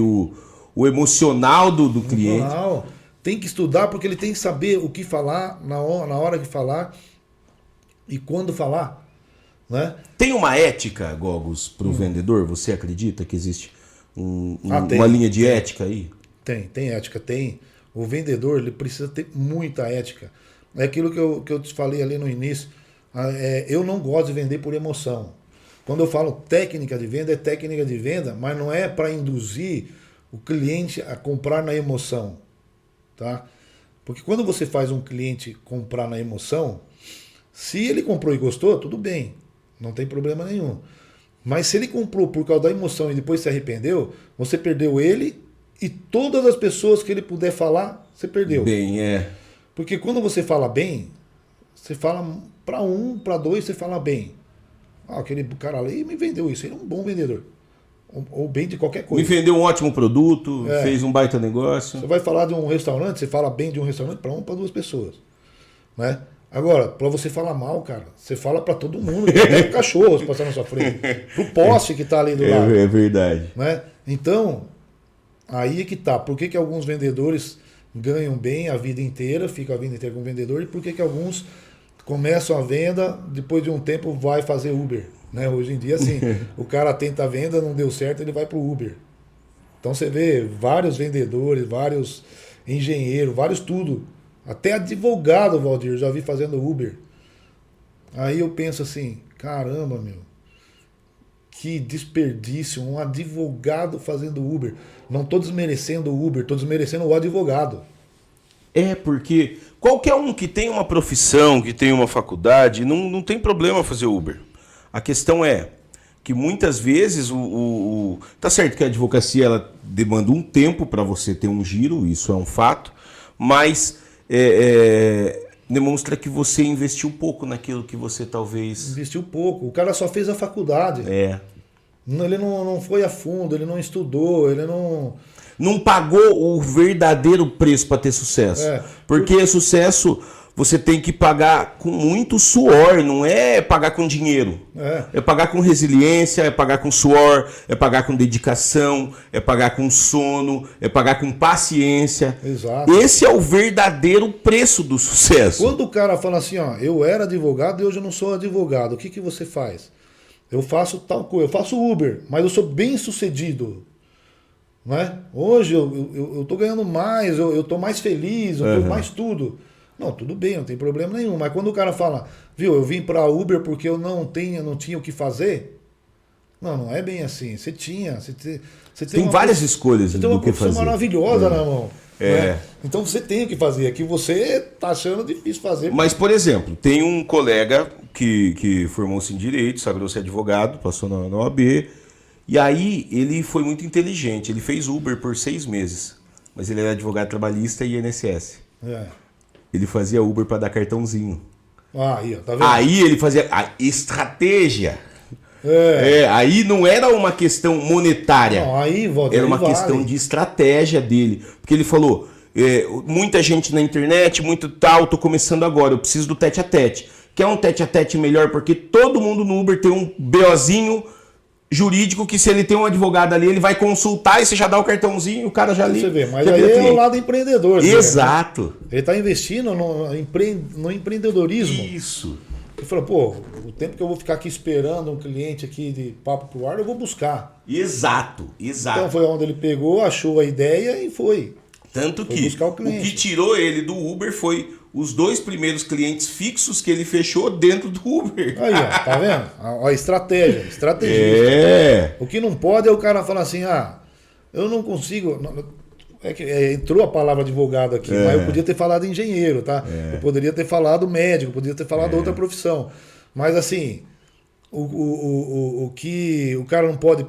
A: o emocional do cliente.
B: Não, tem que estudar porque ele tem que saber o que falar, na hora de falar e quando falar. Né?
A: Tem uma ética, Gogos, para o vendedor? Você acredita que existe
B: Tem.
A: uma linha de ética aí?
B: Tem ética, tem. O vendedor ele precisa ter muita ética. É aquilo que eu te falei ali no início. Eu não gosto de vender por emoção. Quando eu falo técnica de venda, é técnica de venda, mas não é para induzir o cliente a comprar na emoção. Tá? Porque quando você faz um cliente comprar na emoção, se ele comprou e gostou, tudo bem. Não tem problema nenhum. Mas se ele comprou por causa da emoção e depois se arrependeu, você perdeu ele e todas as pessoas que ele puder falar, você perdeu.
A: Bem,
B: Porque quando você fala bem, você fala para um, para dois, você fala bem. Aquele cara ali me vendeu isso, ele é um bom vendedor. Ou bem de qualquer coisa.
A: Me vendeu um ótimo produto, fez um baita negócio.
B: Você vai falar de um restaurante, você fala bem de um restaurante para uma, para duas pessoas. Né? Agora, para você falar mal, cara, você fala para todo mundo, até o cachorro se passar na sua frente, pro poste que tá ali do lado.
A: É verdade.
B: Né? Então, aí é que tá. Por que alguns vendedores ganham bem a vida inteira, ficam a vida inteira com vendedor, e por que alguns começam a venda, depois de um tempo vai fazer Uber? Né? Hoje em dia, assim, o cara tenta a venda, não deu certo, ele vai pro Uber. Então você vê vários vendedores, vários engenheiros, vários tudo. Até advogado, Valdir, já vi fazendo Uber. Aí eu penso assim, caramba, meu, que desperdício, um advogado fazendo Uber. Não estou desmerecendo o Uber, estou desmerecendo o advogado.
A: Porque qualquer um que tem uma profissão, que tem uma faculdade, não tem problema fazer Uber. A questão é que muitas vezes tá certo que a advocacia ela demanda um tempo para você ter um giro, isso é um fato, mas demonstra que você investiu pouco naquilo que você talvez...
B: Investiu pouco, o cara só fez a faculdade. Ele não foi a fundo, ele não estudou, ele
A: não pagou o verdadeiro preço para ter sucesso. Porque sucesso você tem que pagar com muito suor, não é pagar com dinheiro. É pagar com resiliência, é pagar com suor, é pagar com dedicação, é pagar com sono, é pagar com paciência.
B: Exato.
A: Esse é o verdadeiro preço do sucesso.
B: Quando o cara fala assim, ó, eu era advogado e hoje eu não sou advogado, o que você faz? Eu faço tal coisa, eu faço Uber, mas eu sou bem sucedido. Né? Hoje eu tô ganhando mais, eu tô mais feliz, eu tô mais tudo. Não, tudo bem, não tem problema nenhum. Mas quando o cara fala, viu, eu vim para Uber porque eu não tinha o que fazer. Não é bem assim. Você tinha. Você
A: tem várias escolhas do que fazer. Você tem uma
B: profissão maravilhosa na mão.
A: É.
B: Né? Então você tem o que fazer. Aqui você tá achando difícil fazer.
A: Mas, por exemplo, tem um colega que formou-se em Direito, sagrou-se advogado, passou na OAB. E aí ele foi muito inteligente. Ele fez Uber por 6 meses. Mas ele era advogado trabalhista e INSS.
B: É.
A: Ele fazia Uber para dar cartãozinho.
B: Aí, ó, tá vendo?
A: Aí ele fazia a estratégia.
B: É.
A: Aí não era uma questão monetária.
B: Não, aí, Valdir,
A: era uma questão de estratégia dele. Porque ele falou, muita gente na internet, muito tal, tô começando agora, eu preciso do tete a tete. Quer um tete a tete melhor? Porque todo mundo no Uber tem um BOzinho jurídico que se ele tem um advogado ali, ele vai consultar e você já dá o cartãozinho, o cara já liga.
B: Você vê, mas aí é o lado empreendedor.
A: Exato.
B: Né? Ele está investindo no empreendedorismo.
A: Isso.
B: Ele falou, pô, o tempo que eu vou ficar aqui esperando um cliente aqui de papo pro ar, eu vou buscar.
A: Exato.
B: Então foi onde ele pegou, achou a ideia e foi.
A: Tanto
B: foi
A: que
B: buscar
A: o que tirou ele do Uber foi os 2 primeiros clientes fixos que ele fechou dentro do Uber.
B: Aí, ó, tá vendo? A estratégia, estrategista. O que não pode é o cara falar assim, eu não consigo... entrou a palavra advogado aqui, mas eu podia ter falado engenheiro, tá? Eu poderia ter falado médico, poderia ter falado outra profissão. Mas assim, o que o cara não pode...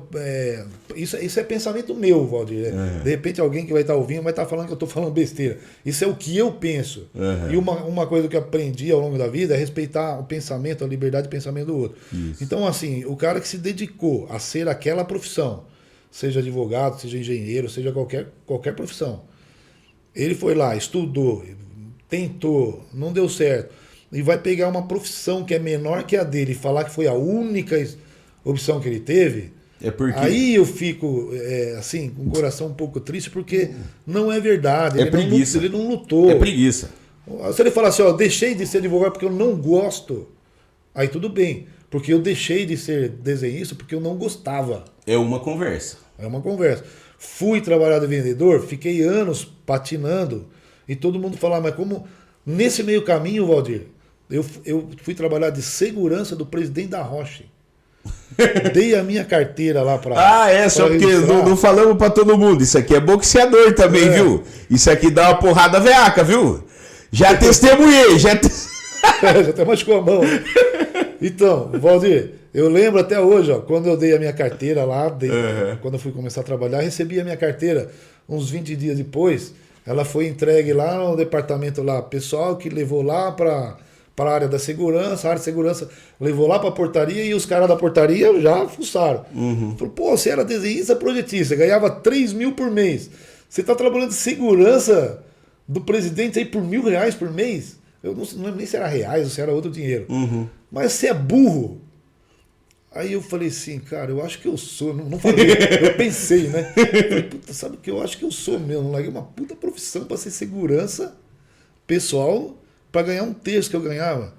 B: Isso é pensamento meu, Valdir. De repente alguém que vai estar ouvindo vai estar falando que eu estou falando besteira. Isso é o que eu penso. E uma coisa que eu aprendi ao longo da vida é respeitar o pensamento, a liberdade de pensamento do outro. Isso. Então assim, o cara que se dedicou a ser aquela profissão, seja advogado, seja engenheiro, seja qualquer profissão. Ele foi lá, estudou, tentou, não deu certo. E vai pegar uma profissão que é menor que a dele e falar que foi a única opção que ele teve.
A: Porque...
B: Aí eu fico, assim, com o coração um pouco triste, porque não é verdade. Ele não lutou.
A: É preguiça.
B: Se ele falar assim, deixei de ser advogado porque eu não gosto, aí tudo bem. Porque eu deixei de ser desenhista porque eu não gostava.
A: É uma conversa.
B: Fui trabalhar de vendedor, fiquei anos patinando e todo mundo falava, mas como nesse meio caminho, Valdir, eu fui trabalhar de segurança do presidente da Roche. Dei a minha carteira lá para...
A: só porque não falamos para todo mundo. Isso aqui é boxeador também, viu? Isso aqui dá uma porrada veaca, viu? Já testemunhei, já
B: até machucou a mão. Então, Valdir, eu lembro até hoje, quando eu dei a minha carteira lá, quando eu fui começar a trabalhar, recebi a minha carteira uns 20 dias depois. Ela foi entregue lá no departamento lá, pessoal que levou lá para a área da segurança, a área de segurança levou lá para a portaria e os caras da portaria já fuçaram. Falou, pô, você era desenhista projetista, ganhava 3 mil por mês. Você está trabalhando de segurança do presidente aí por R$1.000 por mês? Eu não lembro nem se era reais ou se era outro dinheiro. Mas você é burro. Aí eu falei assim, cara, eu acho que eu sou. Não falei, eu pensei, né? Falei, puta, sabe o que eu acho que eu sou mesmo? Larguei uma puta profissão para ser segurança pessoal para ganhar um terço que eu ganhava.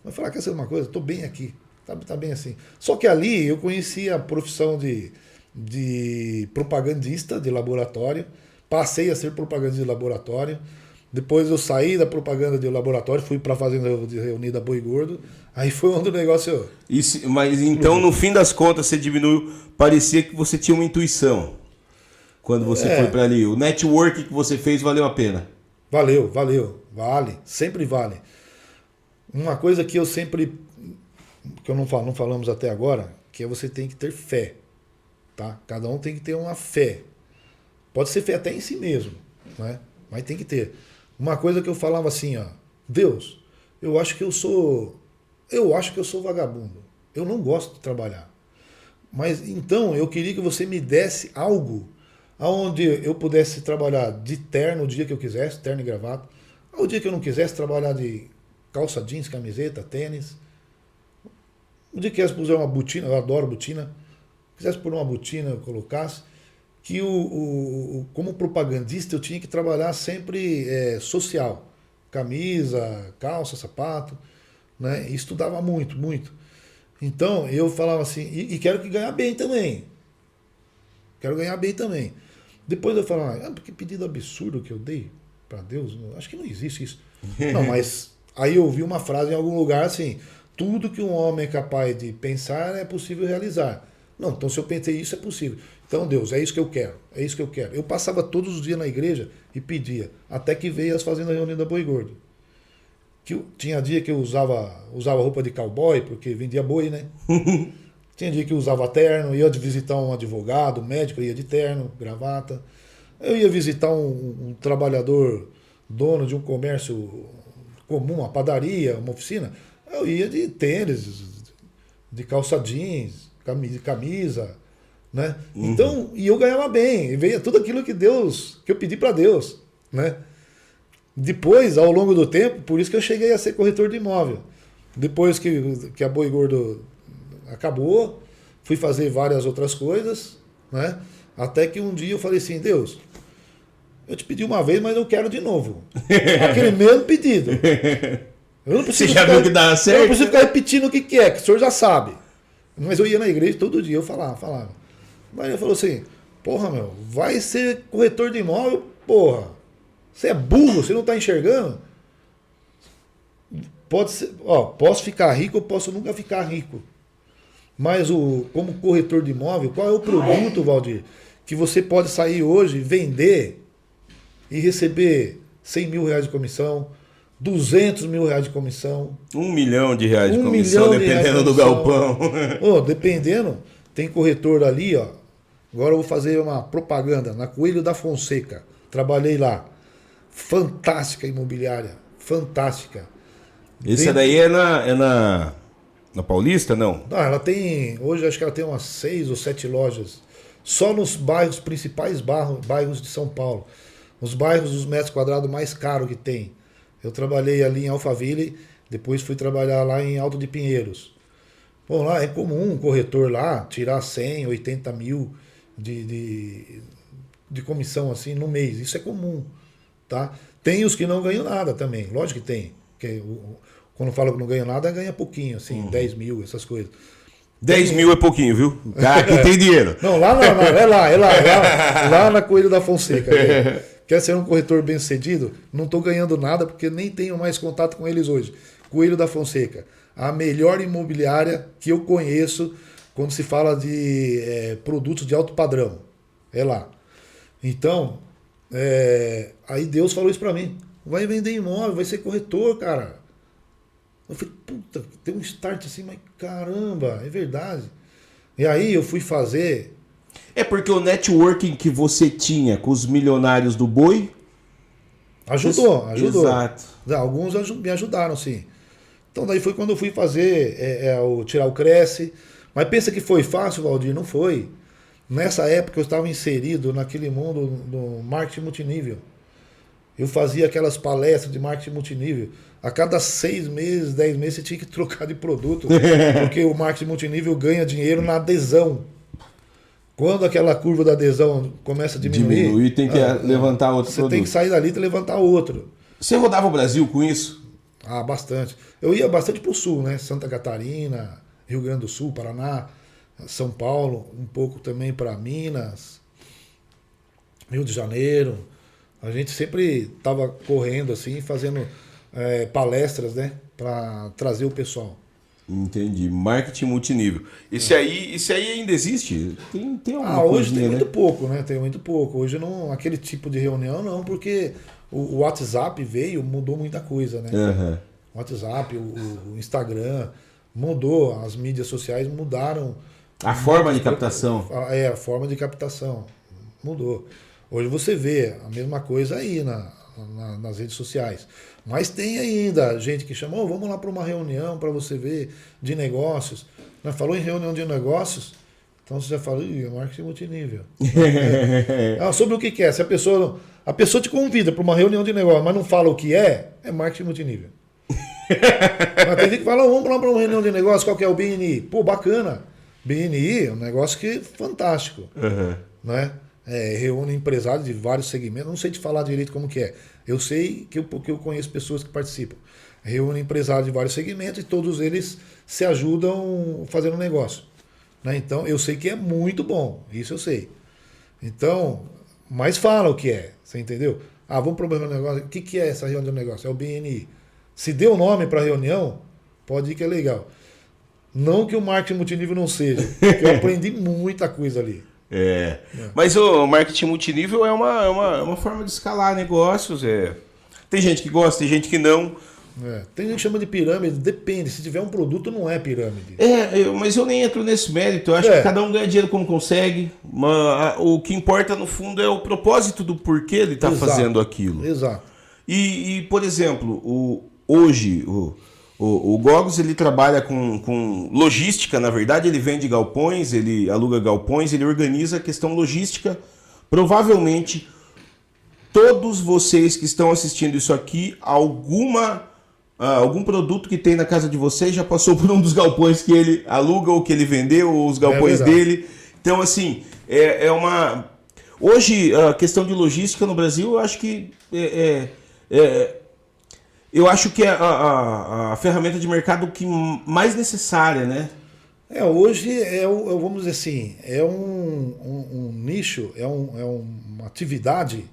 B: Mas falar, quer saber uma coisa? Estou bem aqui. Tá bem assim. Só que ali eu conheci a profissão de propagandista de laboratório. Passei a ser propagandista de laboratório. Depois eu saí da propaganda de laboratório, fui para a fazenda reunida Boi Gordo. Aí foi onde o negócio...
A: Mas então, no fim das contas, você diminuiu. Parecia que você tinha uma intuição quando você foi para ali. O network que você fez valeu a pena.
B: Valeu. Vale. Sempre vale. Uma coisa que eu sempre... que não falamos até agora, que é você tem que ter fé. Tá? Cada um tem que ter uma fé. Pode ser fé até em si mesmo, né? Mas tem que ter. Uma coisa que eu falava assim, Deus, eu acho que eu sou vagabundo. Eu não gosto de trabalhar. Mas então eu queria que você me desse algo onde eu pudesse trabalhar de terno o dia que eu quisesse, terno e gravata. O dia que eu não quisesse trabalhar de calça jeans, camiseta, tênis. O dia que eu quisesse puser uma botina, eu adoro botina. Quisesse pôr uma botina, eu colocasse. Que como propagandista eu tinha que trabalhar sempre social. Camisa, calça, sapato, né? E estudava muito. Então eu falava assim, e quero que ganhar bem também. Quero ganhar bem também. Depois eu falava, que pedido absurdo que eu dei para Deus. Acho que não existe isso. Não, mas aí eu ouvi uma frase em algum lugar assim, tudo que um homem é capaz de pensar é possível realizar. Não, então se eu pensei isso é possível. Então, Deus, é isso que eu quero. Eu passava todos os dias na igreja e pedia, até que veio as fazendas reunidas Boi Gordo. Tinha dia que eu usava roupa de cowboy, porque vendia boi, né? Tinha dia que eu usava terno, ia visitar um advogado, um médico, eu ia de terno, gravata. Eu ia visitar um trabalhador, dono de um comércio comum, uma padaria, uma oficina. Eu ia de tênis, de calça jeans, camisa, né? Então, e eu ganhava bem, e veio tudo aquilo que eu pedi para Deus, né? Depois, ao longo do tempo, por isso que eu cheguei a ser corretor de imóvel. Depois que a Boi Gordo acabou, fui fazer várias outras coisas, né? Até que um dia eu falei assim, Deus, eu te pedi uma vez, mas eu quero de novo. Aquele mesmo pedido. Eu não preciso
A: Você já viu que dá certo?
B: Eu não preciso ficar repetindo o que é, que o senhor já sabe. Mas eu ia na igreja todo dia, eu falava. Mas ele falou assim, porra, meu, vai ser corretor de imóvel, porra. Você é burro, você não está enxergando? Pode ser, posso ficar rico, eu posso nunca ficar rico. Mas como corretor de imóvel, qual é o produto, Valdir, que você pode sair hoje, vender e receber 100 mil reais de comissão, 200 mil reais de comissão.
A: R$1 milhão de comissão, dependendo do galpão.
B: Dependendo, tem corretor ali, ó. Agora eu vou fazer uma propaganda na Coelho da Fonseca. Trabalhei lá. Fantástica imobiliária. Fantástica.
A: Esse daí é na Paulista, não?
B: Não, ela tem. Hoje acho que ela tem umas 6 ou 7 lojas. Só nos bairros, principais bairros de São Paulo. Os bairros dos metros quadrados mais caros que tem. Eu trabalhei ali em Alphaville, depois fui trabalhar lá em Alto de Pinheiros. Bom, lá é comum um corretor lá tirar 100, 80 mil de comissão assim no mês. Isso é comum, tá? Tem os que não ganham nada também, lógico que tem. Quando fala que não ganha nada, ganha pouquinho, assim, 10 mil, essas coisas.
A: 10 mil é pouquinho, viu? Aqui tem dinheiro.
B: Não, lá lá na Coelho da Fonseca. Né? Quer ser um corretor bem sucedido? Não estou ganhando nada porque nem tenho mais contato com eles hoje. Coelho da Fonseca, a melhor imobiliária que eu conheço quando se fala de produtos de alto padrão. É lá. Então, aí Deus falou isso para mim. Vai vender imóvel, vai ser corretor, cara. Eu falei, puta, tem um start assim, mas caramba, é verdade. E aí eu fui fazer...
A: É porque o networking que você tinha com os milionários do boi...
B: Ajudou.
A: Exato.
B: Alguns me ajudaram, sim. Então daí foi quando eu fui fazer, tirar o Cresce. Mas pensa que foi fácil, Valdir? Não foi. Nessa época eu estava inserido naquele mundo do marketing multinível. Eu fazia aquelas palestras de marketing multinível. A cada 6 meses, 10 meses, você tinha que trocar de produto. Porque o marketing multinível ganha dinheiro na adesão. Quando aquela curva da adesão começa a diminuir...
A: tem que levantar outro produto.
B: Você tem que sair dali e levantar outro.
A: Você rodava o Brasil com isso?
B: Ah, bastante. Eu ia bastante pro sul, né? Santa Catarina, Rio Grande do Sul, Paraná, São Paulo, um pouco também para Minas, Rio de Janeiro. A gente sempre estava correndo assim, fazendo palestras, né? Para trazer o pessoal.
A: Entendi. Marketing multinível. Esse aí ainda existe? Tem alguma
B: hoje tem
A: né?
B: muito pouco, né? Tem muito pouco. Hoje não, aquele tipo de reunião não, porque o WhatsApp veio, mudou muita coisa, né?
A: Uhum.
B: O WhatsApp, o Instagram, mudou, as mídias sociais mudaram.
A: A forma de captação.
B: A forma de captação mudou. Hoje você vê a mesma coisa aí nas redes sociais. Mas tem ainda gente que chama, vamos lá para uma reunião para você ver de negócios. Falou em reunião de negócios, então você já falou, é marketing multinível. Sobre o que é? Se a pessoa te convida para uma reunião de negócio, mas não fala o que é marketing multinível. Mas tem gente que fala, vamos lá para uma reunião de negócio, qual que é o BNI? Pô, bacana. BNI é um negócio que é fantástico.
A: Uhum.
B: Né? Reúne empresários de vários segmentos. Não sei te falar direito como que é. Eu sei porque eu conheço pessoas que participam. Reúne empresários de vários segmentos e todos eles se ajudam fazendo negócio. Né? Então, eu sei que é muito bom. Isso eu sei. Então, mas fala o que é. Você entendeu? Vamos para uma reunião de negócio. O que é essa reunião de negócio? É o BNI. Se deu nome para a reunião, pode ir que é legal. Não que o marketing multinível não seja. Porque eu aprendi muita coisa ali.
A: Mas o marketing multinível é uma forma de escalar negócios. Tem gente que gosta, tem gente que não.
B: Tem gente que chama de pirâmide, depende. Se tiver um produto, não é pirâmide.
A: Mas eu nem entro nesse mérito. Eu acho que cada um ganha dinheiro como consegue. O que importa, no fundo, é o propósito do porquê ele está fazendo aquilo.
B: Exato.
A: E, por exemplo, hoje... O Gogos, ele trabalha com logística, na verdade, ele vende galpões, ele aluga galpões, ele organiza a questão logística. Provavelmente, todos vocês que estão assistindo isso aqui, alguma algum produto que tem na casa de vocês já passou por um dos galpões que ele aluga ou que ele vendeu, ou os galpões dele. Então, assim, hoje, a questão de logística no Brasil, eu acho que a ferramenta de mercado que mais necessária, né?
B: Hoje vamos dizer assim, é um nicho, uma atividade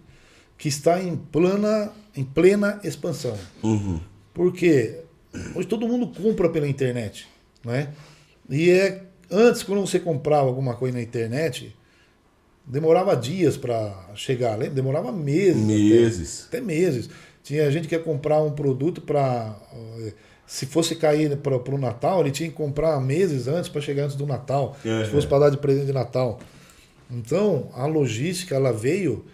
B: que está em plena expansão.
A: Uhum.
B: Porque hoje todo mundo compra pela internet, né? E antes, quando você comprava alguma coisa na internet, demorava dias para chegar, lembra? Demorava meses. Até meses. Tinha gente que ia comprar um produto para... Se fosse cair para o Natal, ele tinha que comprar meses antes para chegar antes do Natal. Se fosse para dar de presente de Natal. Então, a logística ela veio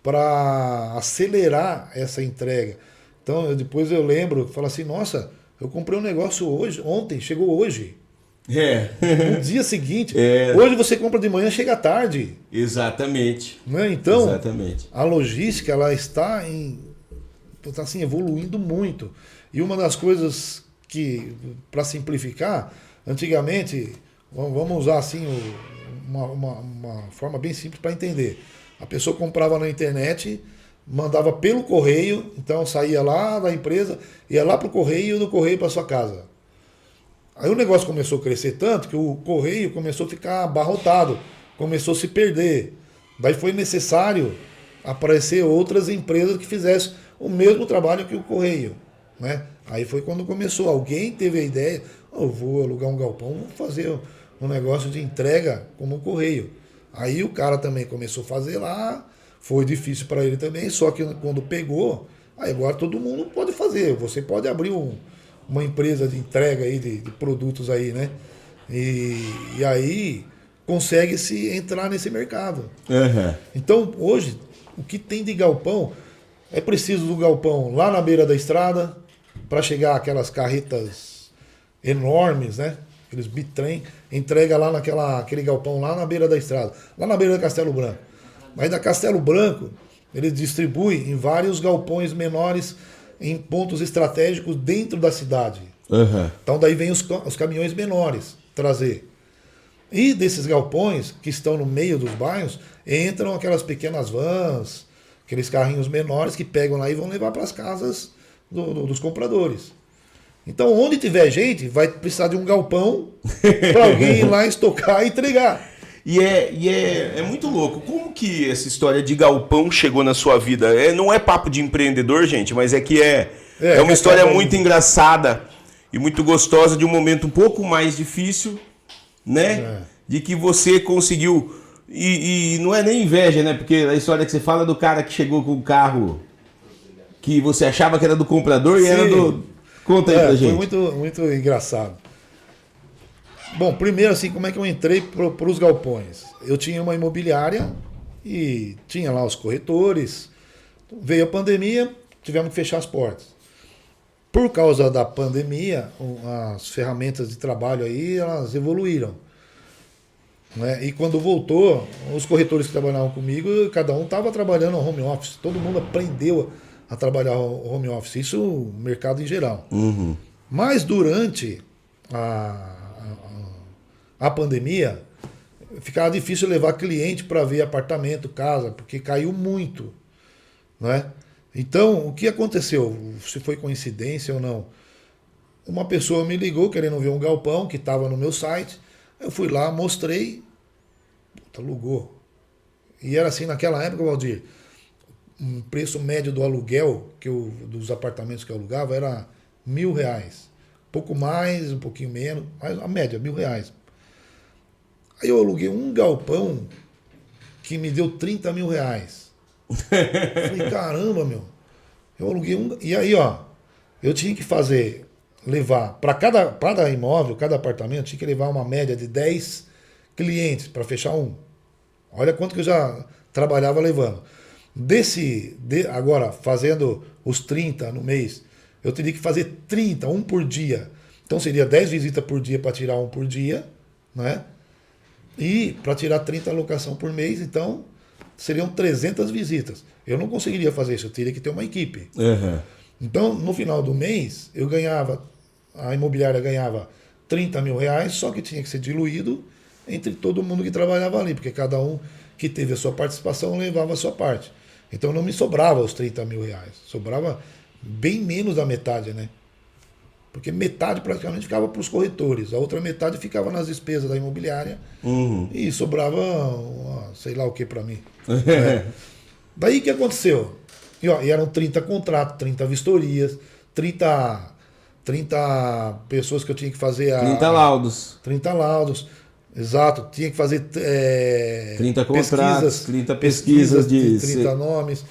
B: para acelerar essa entrega. Então, depois eu lembro, falo assim, nossa, eu comprei um negócio ontem, chegou hoje. No dia seguinte. Hoje você compra de manhã, chega à tarde.
A: Exatamente.
B: Né? Então,
A: exatamente.
B: A logística ela está assim, evoluindo muito. E uma das coisas que, para simplificar, antigamente, vamos usar assim uma forma bem simples para entender. A pessoa comprava na internet, mandava pelo correio, então saía lá da empresa, ia lá para o correio e do correio para sua casa. Aí o negócio começou a crescer tanto que o correio começou a ficar abarrotado, começou a se perder. Daí foi necessário aparecer outras empresas que fizessem o mesmo trabalho que o correio, né? Aí foi quando começou, alguém teve a ideia, eu vou alugar um galpão, vou fazer um negócio de entrega como o correio. Aí o cara também começou a fazer lá, foi difícil para ele também, só que quando pegou, aí agora todo mundo pode fazer, você pode abrir uma empresa de entrega aí de produtos aí, né? E aí consegue-se entrar nesse mercado.
A: Uhum.
B: Então hoje, o que tem de galpão, é preciso do galpão lá na beira da estrada, para chegar aquelas carretas enormes, né? Aqueles bitrem, entrega lá aquele galpão lá na beira da estrada, lá na beira da Castelo Branco. Mas da Castelo Branco, ele distribui em vários galpões menores em pontos estratégicos dentro da cidade.
A: Uhum.
B: Então daí vem os caminhões menores trazer. E desses galpões que estão no meio dos bairros, entram aquelas pequenas vans, aqueles carrinhos menores que pegam lá e vão levar para as casas dos compradores. Então, onde tiver gente, vai precisar de um galpão para alguém ir lá estocar e entregar.
A: E é muito louco. Como que essa história de galpão chegou na sua vida? Não é papo de empreendedor, gente, mas é que é uma história muito engraçada e muito gostosa de um momento um pouco mais difícil, né? De que você conseguiu... E não é nem inveja, né? Porque a história que você fala do cara que chegou com o carro que você achava que era do comprador e era do... Conta aí pra gente.
B: Foi muito, muito engraçado. Bom, primeiro assim, como é que eu entrei para os galpões? Eu tinha uma imobiliária e tinha lá os corretores. Veio a pandemia, tivemos que fechar as portas. Por causa da pandemia, as ferramentas de trabalho aí, elas evoluíram. Né? E quando voltou, os corretores que trabalhavam comigo, cada um estava trabalhando no home office. Todo mundo aprendeu a trabalhar home office. Isso no mercado em geral.
A: Uhum.
B: Mas durante a pandemia, ficava difícil levar cliente para ver apartamento, casa, porque caiu muito. Né? Então, o que aconteceu? Se foi coincidência ou não? Uma pessoa me ligou querendo ver um galpão que estava no meu site. Eu fui lá, mostrei, alugou. E era assim, naquela época, Valdir, o preço médio do aluguel, dos apartamentos que eu alugava, era R$1.000. Pouco mais, um pouquinho menos, mas a média, R$1.000. Aí eu aluguei um galpão que me deu R$30 mil. Falei, caramba, meu. Eu aluguei um... E aí, ó, eu tinha que levar, para cada imóvel, cada apartamento, tinha que levar uma média de 10 clientes para fechar um. Olha quanto que eu já trabalhava levando. Agora, fazendo os 30 no mês, eu teria que fazer 30, um por dia. Então seria 10 visitas por dia para tirar um por dia, né? E para tirar 30 alocação por mês, então seriam 300 visitas. Eu não conseguiria fazer isso, eu teria que ter uma equipe.
A: Uhum.
B: Então, no final do mês, a imobiliária ganhava 30 mil reais, só que tinha que ser diluído entre todo mundo que trabalhava ali, porque cada um que teve a sua participação levava a sua parte. Então não me sobrava os 30 mil reais, sobrava bem menos da metade, né? Porque metade praticamente ficava para os corretores, a outra metade ficava nas despesas da imobiliária e sobrava, sei lá o que para mim. Daí o que aconteceu? E eram 30 contratos, 30 vistorias, 30 pessoas que eu tinha que fazer
A: 30 laudos.
B: 30 laudos, exato. Tinha que fazer
A: 30 contratos, 30 pesquisas de
B: 30 nomes.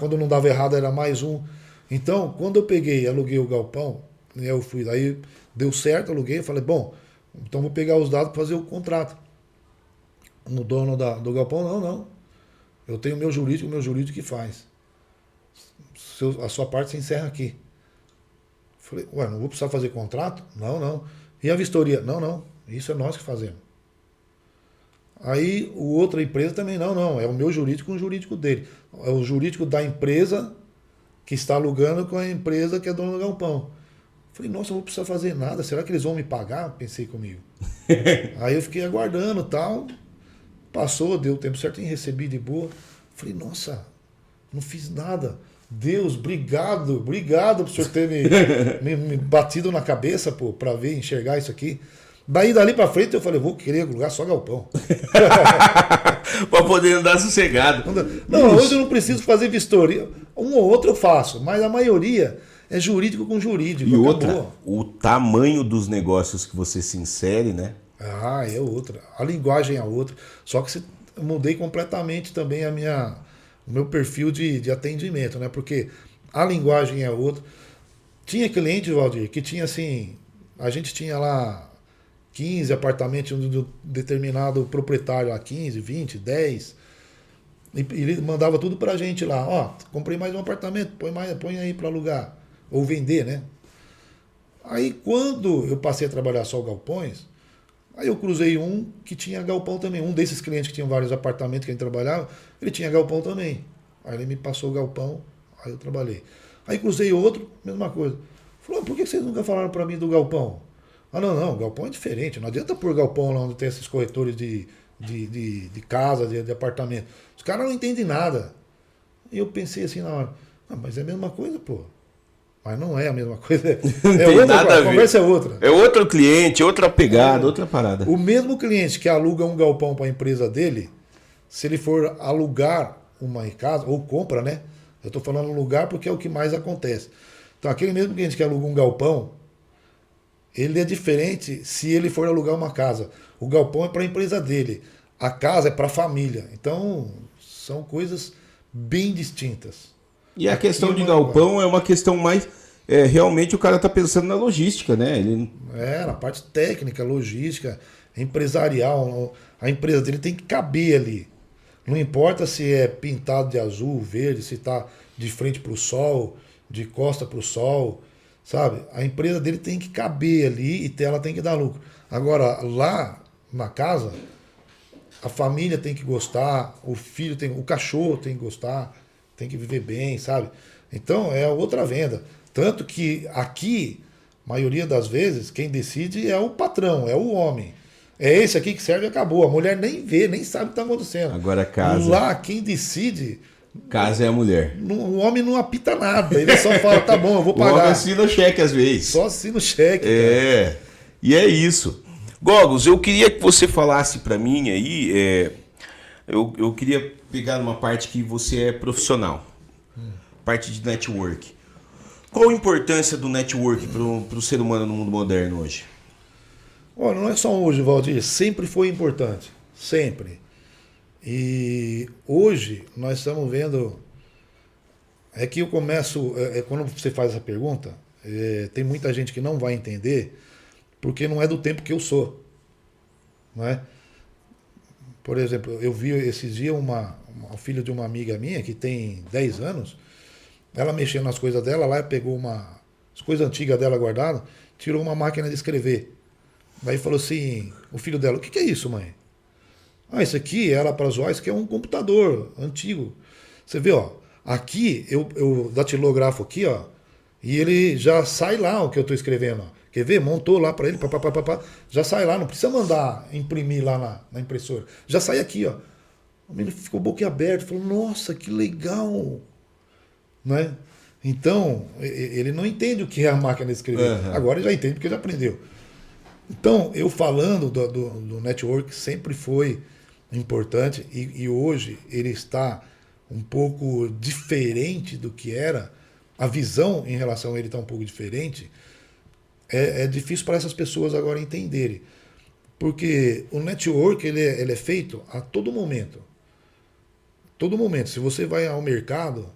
B: Quando não dava errado era mais um. Então, quando eu peguei e aluguei o galpão, eu fui, daí deu certo, aluguei, falei, bom, então vou pegar os dados para fazer o contrato. O dono do galpão, não. Eu tenho o meu jurídico que faz. A sua parte se encerra aqui. Falei, ué, não vou precisar fazer contrato? Não. E a vistoria? Não. Isso é nós que fazemos. Aí outra empresa também, não. É o meu jurídico com o jurídico dele. É o jurídico da empresa que está alugando com a empresa que é dona do galpão. Falei, nossa, eu não vou precisar fazer nada. Será que eles vão me pagar? Pensei comigo. Aí eu fiquei aguardando e tal. Passou, deu o tempo certo e recebi de boa. Falei, nossa, não fiz nada. Deus, obrigado por senhor ter me batido na cabeça, pô, pra ver, enxergar isso aqui. Daí, dali pra frente, eu falei, vou querer alugar só galpão.
A: Pra poder andar sossegado.
B: Não, hoje eu não preciso fazer vistoria. Um ou outro eu faço, mas a maioria é jurídico com jurídico.
A: E
B: acabou.
A: outra, o tamanho dos negócios que você se insere, né?
B: É outra. A linguagem é outra. Só que eu mudei completamente também o meu perfil de atendimento, né? Porque a linguagem é outra. Tinha cliente, Valdir, que tinha assim, a gente tinha lá 15 apartamentos de um determinado proprietário lá, 15, 20, 10. E ele mandava tudo pra gente lá, ó, comprei mais um apartamento, põe aí para alugar. Ou vender, né? Aí quando eu passei a trabalhar só galpões, aí eu cruzei um que tinha galpão também. Um desses clientes que tinha vários apartamentos que a gente trabalhava, ele tinha galpão também. Aí ele me passou o galpão, aí eu trabalhei. Aí cruzei outro, mesma coisa. Falou, por que vocês nunca falaram para mim do galpão? Não, galpão é diferente. Não adianta pôr galpão lá onde tem esses corretores de casa, de apartamento. Os caras não entendem nada. E eu pensei assim na hora, mas é a mesma coisa, pô. Mas não é a mesma coisa. É outra, a conversa é outra.
A: É outro cliente, outra pegada, outra parada.
B: O mesmo cliente que aluga um galpão para a empresa dele, se ele for alugar uma casa, ou compra, né? Eu estou falando alugar porque é o que mais acontece. Então, aquele mesmo cliente que aluga um galpão, ele é diferente se ele for alugar uma casa. O galpão é para a empresa dele. A casa é para a família. Então, são coisas bem distintas.
A: E a questão de galpão é uma questão mais... realmente o cara está pensando na logística, né?
B: Na parte técnica, logística, empresarial. A empresa dele tem que caber ali. Não importa se é pintado de azul, verde, se está de frente para o sol, de costa para o sol, sabe? A empresa dele tem que caber ali e ela tem que dar lucro. Agora, lá na casa, a família tem que gostar, o cachorro tem que gostar, tem que viver bem, sabe? Então, é outra venda. Tanto que aqui, maioria das vezes, quem decide é o patrão, é o homem. É esse aqui que serve e acabou. A mulher nem vê, nem sabe o que está acontecendo.
A: Agora casa.
B: Lá, quem decide...
A: Casa é a mulher.
B: O homem não apita nada. Ele só fala, tá bom, eu vou pagar.
A: O homem assina o cheque às vezes.
B: Só assina o cheque.
A: Cara. E é isso. Gogos, eu queria que você falasse para mim aí... Eu queria pegar uma parte que você é profissional. Parte de network. Qual a importância do network para o ser humano no mundo moderno hoje?
B: Olha, não é só hoje, Valdir. Sempre foi importante. Sempre. E hoje nós estamos vendo... É que eu começo... quando você faz essa pergunta, tem muita gente que não vai entender, porque não é do tempo que eu sou. Não é? Por exemplo, eu vi esses dias uma filha de uma amiga minha, que tem 10 anos, ela mexendo nas coisas dela, lá pegou as coisas antigas dela guardadas, tirou uma máquina de escrever. Daí falou assim, o filho dela, o que é isso, mãe? Isso aqui, ela para zoar, isso aqui é um computador antigo. Você vê, ó, aqui, eu datilografo aqui, ó, E ele já sai lá o que eu estou escrevendo. Ó. Quer ver? Montou lá para ele, já sai lá, não precisa mandar imprimir lá na impressora. Já sai aqui, ó. Ele ficou boquiaberto, falou, nossa, que legal. Né? Então, ele não entende o que é a máquina de escrever. Uhum. Agora ele já entende porque já aprendeu. Então, eu falando do network sempre foi importante e hoje ele está um pouco diferente do que era. A visão em relação a ele está um pouco diferente. É difícil para essas pessoas agora entenderem. Porque o network ele é feito a todo momento. Todo momento. Se você vai ao mercado,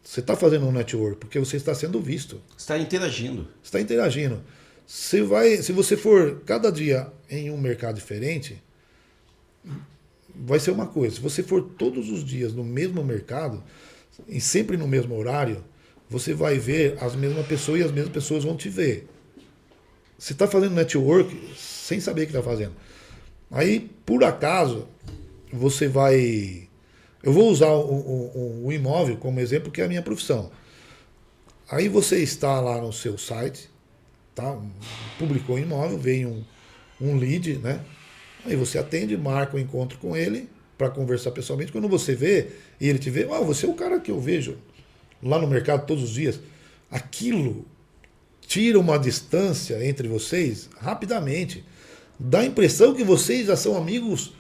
B: você está fazendo um network porque você está sendo visto.
A: Está interagindo.
B: Está interagindo. Se você for cada dia em um mercado diferente, vai ser uma coisa. Se você for todos os dias no mesmo mercado e sempre no mesmo horário, você vai ver as mesmas pessoas e as mesmas pessoas vão te ver. Você está fazendo network sem saber o que está fazendo. Aí, por acaso, você vai... Eu vou usar o imóvel como exemplo, que é a minha profissão. Aí você está lá no seu site, tá? Publicou o imóvel, vem um lead, né? Aí você atende, marca o encontro com ele para conversar pessoalmente. Quando você vê, e ele te vê, você é o cara que eu vejo lá no mercado todos os dias. Aquilo tira uma distância entre vocês rapidamente. Dá a impressão que vocês já são amigos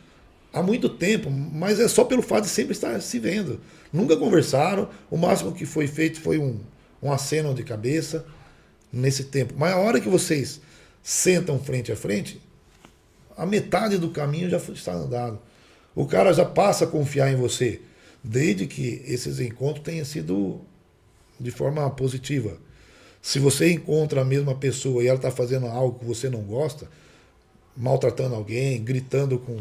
B: há muito tempo, mas é só pelo fato de sempre estar se vendo. Nunca conversaram, o máximo que foi feito foi um aceno de cabeça nesse tempo. Mas a hora que vocês sentam frente a frente, a metade do caminho já está andado. O cara já passa a confiar em você, desde que esses encontros tenham sido de forma positiva. Se você encontra a mesma pessoa e ela está fazendo algo que você não gosta, maltratando alguém, gritando com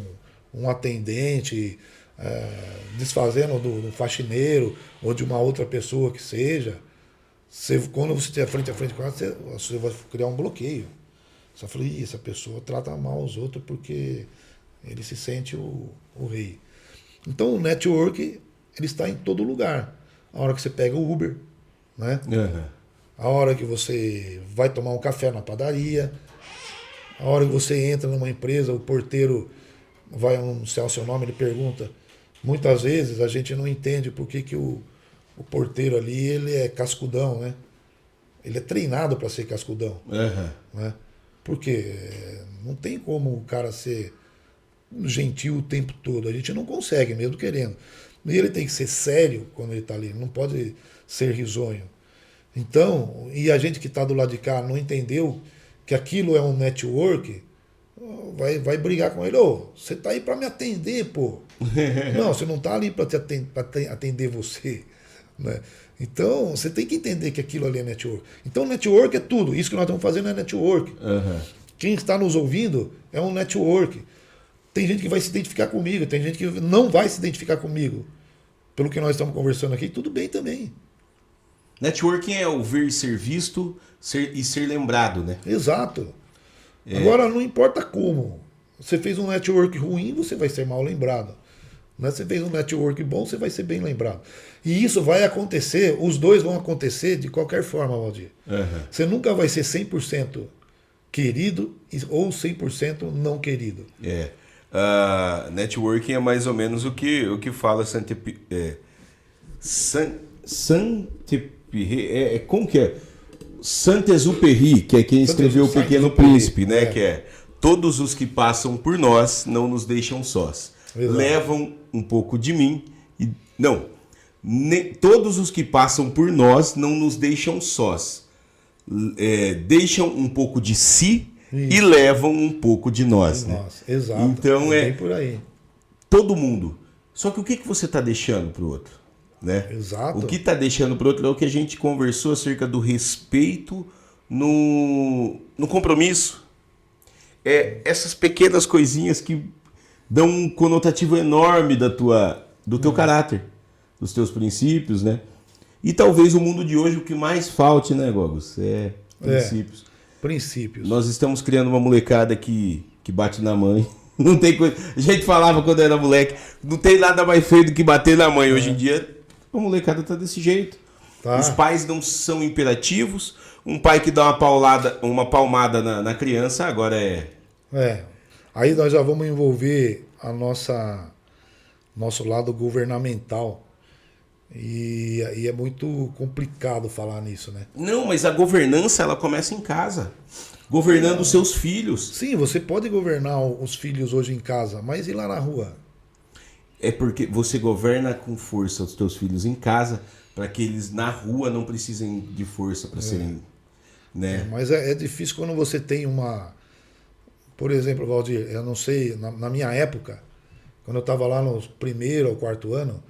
B: um atendente, desfazendo do faxineiro ou de uma outra pessoa que seja, quando você estiver frente a frente com ela, você vai criar um bloqueio. Você fala, essa pessoa trata mal os outros porque ele se sente o rei. Então o network ele está em todo lugar. A hora que você pega o Uber, né? Uhum. A hora que você vai tomar um café na padaria, a hora que você entra numa empresa, o porteiro vai anunciar o seu nome, ele pergunta. Muitas vezes a gente não entende por que o porteiro ali ele é cascudão, né? Ele é treinado para ser cascudão. Uhum. Né? Porque não tem como o cara ser gentil o tempo todo. A gente não consegue, mesmo querendo. E ele tem que ser sério quando ele está ali, não pode ser risonho. Então, e a gente que está do lado de cá não entendeu que aquilo é um network, vai brigar com ele. Você está aí para me atender, pô. Não, você não está ali para atender você. Né? Então, você tem que entender que aquilo ali é network. Então, network é tudo. Isso que nós estamos fazendo é network. Uhum. Quem está nos ouvindo é um network. Tem gente que vai se identificar comigo, tem gente que não vai se identificar comigo. Pelo que nós estamos conversando aqui, tudo bem também.
A: Networking é o ver ser visto e ser lembrado, né?
B: Exato. Agora, não importa como. Você fez um network ruim, você vai ser mal lembrado. Você fez um network bom, você vai ser bem lembrado. E isso vai acontecer, os dois vão acontecer de qualquer forma, Valdir. Uhum. Você nunca vai ser 100% querido ou 100% não querido.
A: Networking é mais ou menos o que fala como que é? Saint-Exupéry, que é quem escreveu O Pequeno Príncipe, né? Que é: todos os que passam por nós não nos deixam sós. Exato. Levam um pouco de mim e todos os que passam por nós não nos deixam sós. Deixam um pouco de si. Isso. E levam um pouco de nós. Né?
B: Exato.
A: Então
B: bem por aí.
A: Todo mundo. Só que o que você está deixando para o outro? Né?
B: Exato.
A: O que está deixando para o outro é o que a gente conversou acerca do respeito no compromisso. Essas pequenas coisinhas que dão um conotativo enorme do teu caráter, dos teus princípios, né? E talvez o mundo de hoje o que mais falte, né, Gogos? Princípios.
B: Princípios.
A: Nós estamos criando uma molecada que bate na mãe. Não tem coisa. A gente falava quando era moleque, não tem nada mais feio do que bater na mãe. Hoje em dia, a molecada tá desse jeito.
B: Tá.
A: Os pais não são imperativos. Um pai que dá uma palmada na criança, agora é...
B: Aí nós já vamos envolver nosso lado governamental. E é muito complicado falar nisso, né?
A: Não, mas a governança, ela começa em casa. Governando os seus filhos.
B: Sim, você pode governar os filhos hoje em casa, mas e lá na rua?
A: É porque você governa com força os teus filhos em casa, para que eles na rua não precisem de força para serem... Né?
B: Mas é difícil quando você tem Por exemplo, Valdir, eu não sei, na minha época, quando eu estava lá no primeiro ou quarto ano,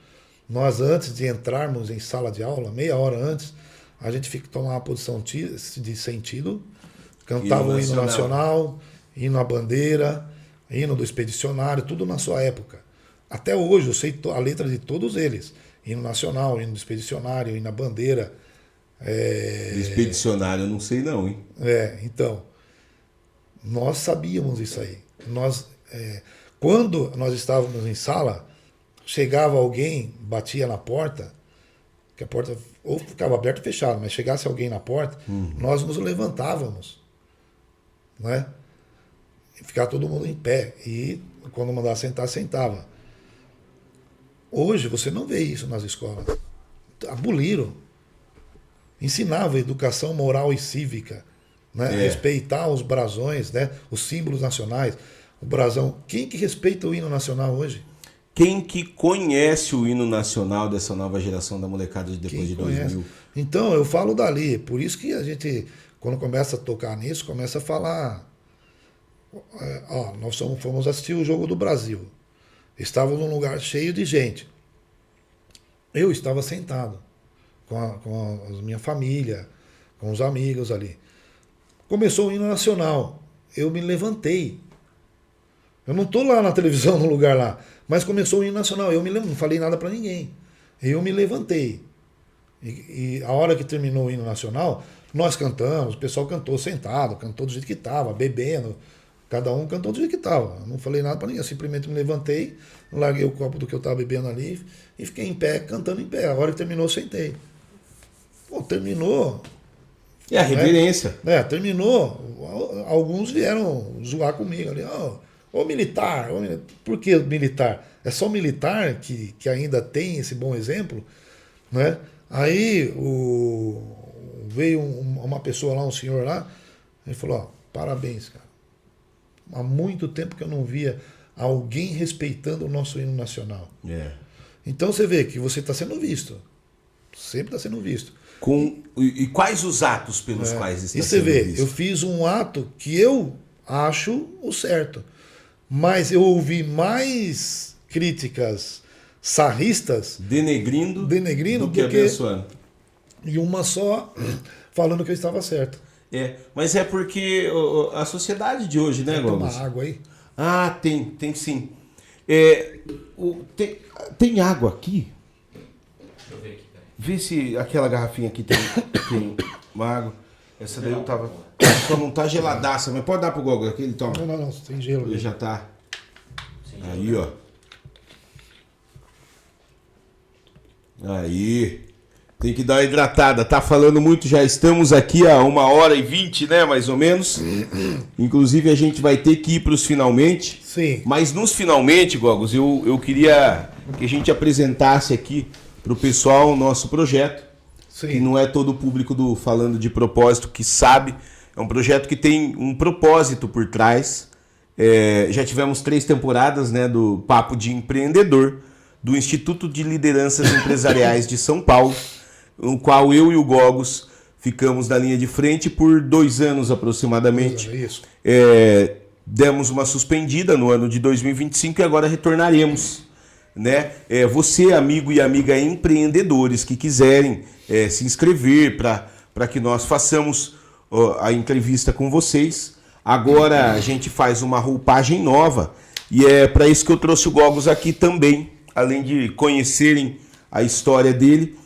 B: nós antes de entrarmos em sala de aula, meia hora antes, a gente fica tomar uma posição de sentido, cantava o hino nacional, hino à bandeira, hino do expedicionário, tudo na sua época. Até hoje eu sei a letra de todos eles. Hino nacional, hino do expedicionário, hino à bandeira.
A: Expedicionário, eu não sei não, hein?
B: Então, nós sabíamos isso aí. Quando nós estávamos em sala, chegava alguém, batia na porta, que a porta ou ficava aberta ou fechada, mas chegasse alguém na porta, nós nos levantávamos, né? E ficava todo mundo em pé. E quando mandava sentar, sentava. Hoje você não vê isso nas escolas. Aboliram. Ensinava educação moral e cívica, né? Respeitar os brasões, né? Os símbolos nacionais. O brasão. Quem que respeita o hino nacional hoje?
A: Quem que conhece o hino nacional dessa nova geração da molecada de depois de 2000?
B: Então, eu falo dali. Por isso que a gente, quando começa a tocar nisso, começa a falar. Nós fomos assistir o Jogo do Brasil. Estávamos num lugar cheio de gente. Eu estava sentado com a minha família, com os amigos ali. Começou o hino nacional. Eu me levantei. Eu não estou lá na televisão, no lugar lá. Mas começou o hino nacional. Eu não falei nada para ninguém. Eu me levantei. E a hora que terminou o hino nacional, nós cantamos. O pessoal cantou sentado, cantou do jeito que estava, bebendo. Cada um cantou do jeito que estava. Não falei nada para ninguém. Eu simplesmente me levantei, larguei o copo do que eu estava bebendo ali e fiquei em pé, cantando em pé. A hora que terminou, eu sentei. Pô, terminou.
A: É a reverência.
B: Terminou. Alguns vieram zoar comigo ali. Ô militar. Por que militar? É só militar que ainda tem esse bom exemplo, né? Aí veio uma pessoa lá, um senhor lá, ele falou, parabéns, cara. Há muito tempo que eu não via alguém respeitando o nosso hino nacional. Então você vê que você está sendo visto. Sempre está sendo visto.
A: E quais os atos pelos quais está
B: sendo visto? E você vê, eu fiz um ato que eu acho o certo. Mas eu ouvi mais críticas sarristas
A: denegrindo
B: do
A: que abençoando.
B: E uma só falando que eu estava certo.
A: Mas é porque a sociedade de hoje, né, Gomes?
B: Tem uma água aí?
A: Tem sim. Tem água aqui?
C: Deixa eu ver aqui, peraí.
A: Vê se aquela garrafinha aqui tem uma água. Essa daí eu tava... Só não tá geladaça, mas pode dar pro Gogo aqui, ele toma.
B: Não, tem gelo.
A: Ele já tá. Aí, ó. Aí. Tem que dar uma hidratada. Tá falando muito, já estamos aqui há 1h20, né, mais ou menos. Inclusive a gente vai ter que ir pros finalmente.
B: Sim.
A: Mas nos finalmente, Gogos, eu queria que a gente apresentasse aqui pro pessoal o nosso projeto.
B: Sim.
A: Que não é todo o público do Falando de Propósito que sabe. É um projeto que tem um propósito por trás. Já tivemos 3 temporadas, né, do Papo de Empreendedor, do Instituto de Lideranças Empresariais de São Paulo, no qual eu e o Gogos ficamos na linha de frente por 2 anos aproximadamente.
B: Isso.
A: Demos uma suspendida no ano de 2025 e agora retornaremos. Né? Você, amigo e amiga empreendedores que quiserem se inscrever para que nós façamos a entrevista com vocês. Agora a gente faz uma roupagem nova e é para isso que eu trouxe o Gogos aqui também, além de conhecerem a história dele.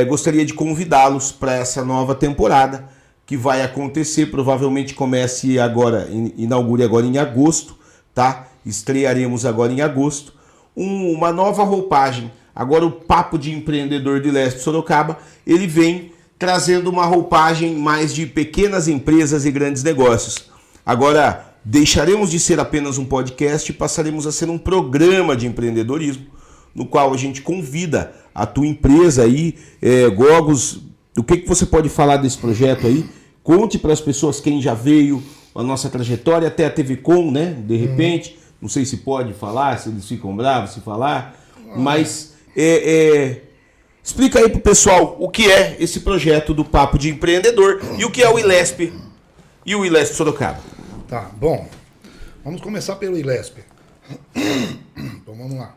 A: Gostaria de convidá-los para essa nova temporada que vai acontecer, provavelmente comece agora, inaugure agora em agosto, tá? Estrearemos agora em agosto. Uma nova roupagem. Agora o Papo de Empreendedor de Ilesp Sorocaba, ele vem trazendo uma roupagem mais de pequenas empresas e grandes negócios. Agora, deixaremos de ser apenas um podcast e passaremos a ser um programa de empreendedorismo, no qual a gente convida a tua empresa aí, Gogos. O que você pode falar desse projeto aí? Conte para as pessoas quem já veio, a nossa trajetória até a TV Com, né? De repente, não sei se pode falar, se eles ficam bravos se falar, mas explica aí pro pessoal o que é esse projeto do Papo de Empreendedor e o que é o ILESP e o ILESP Sorocaba.
B: Tá, bom. Vamos começar pelo ILESP. Então vamos lá.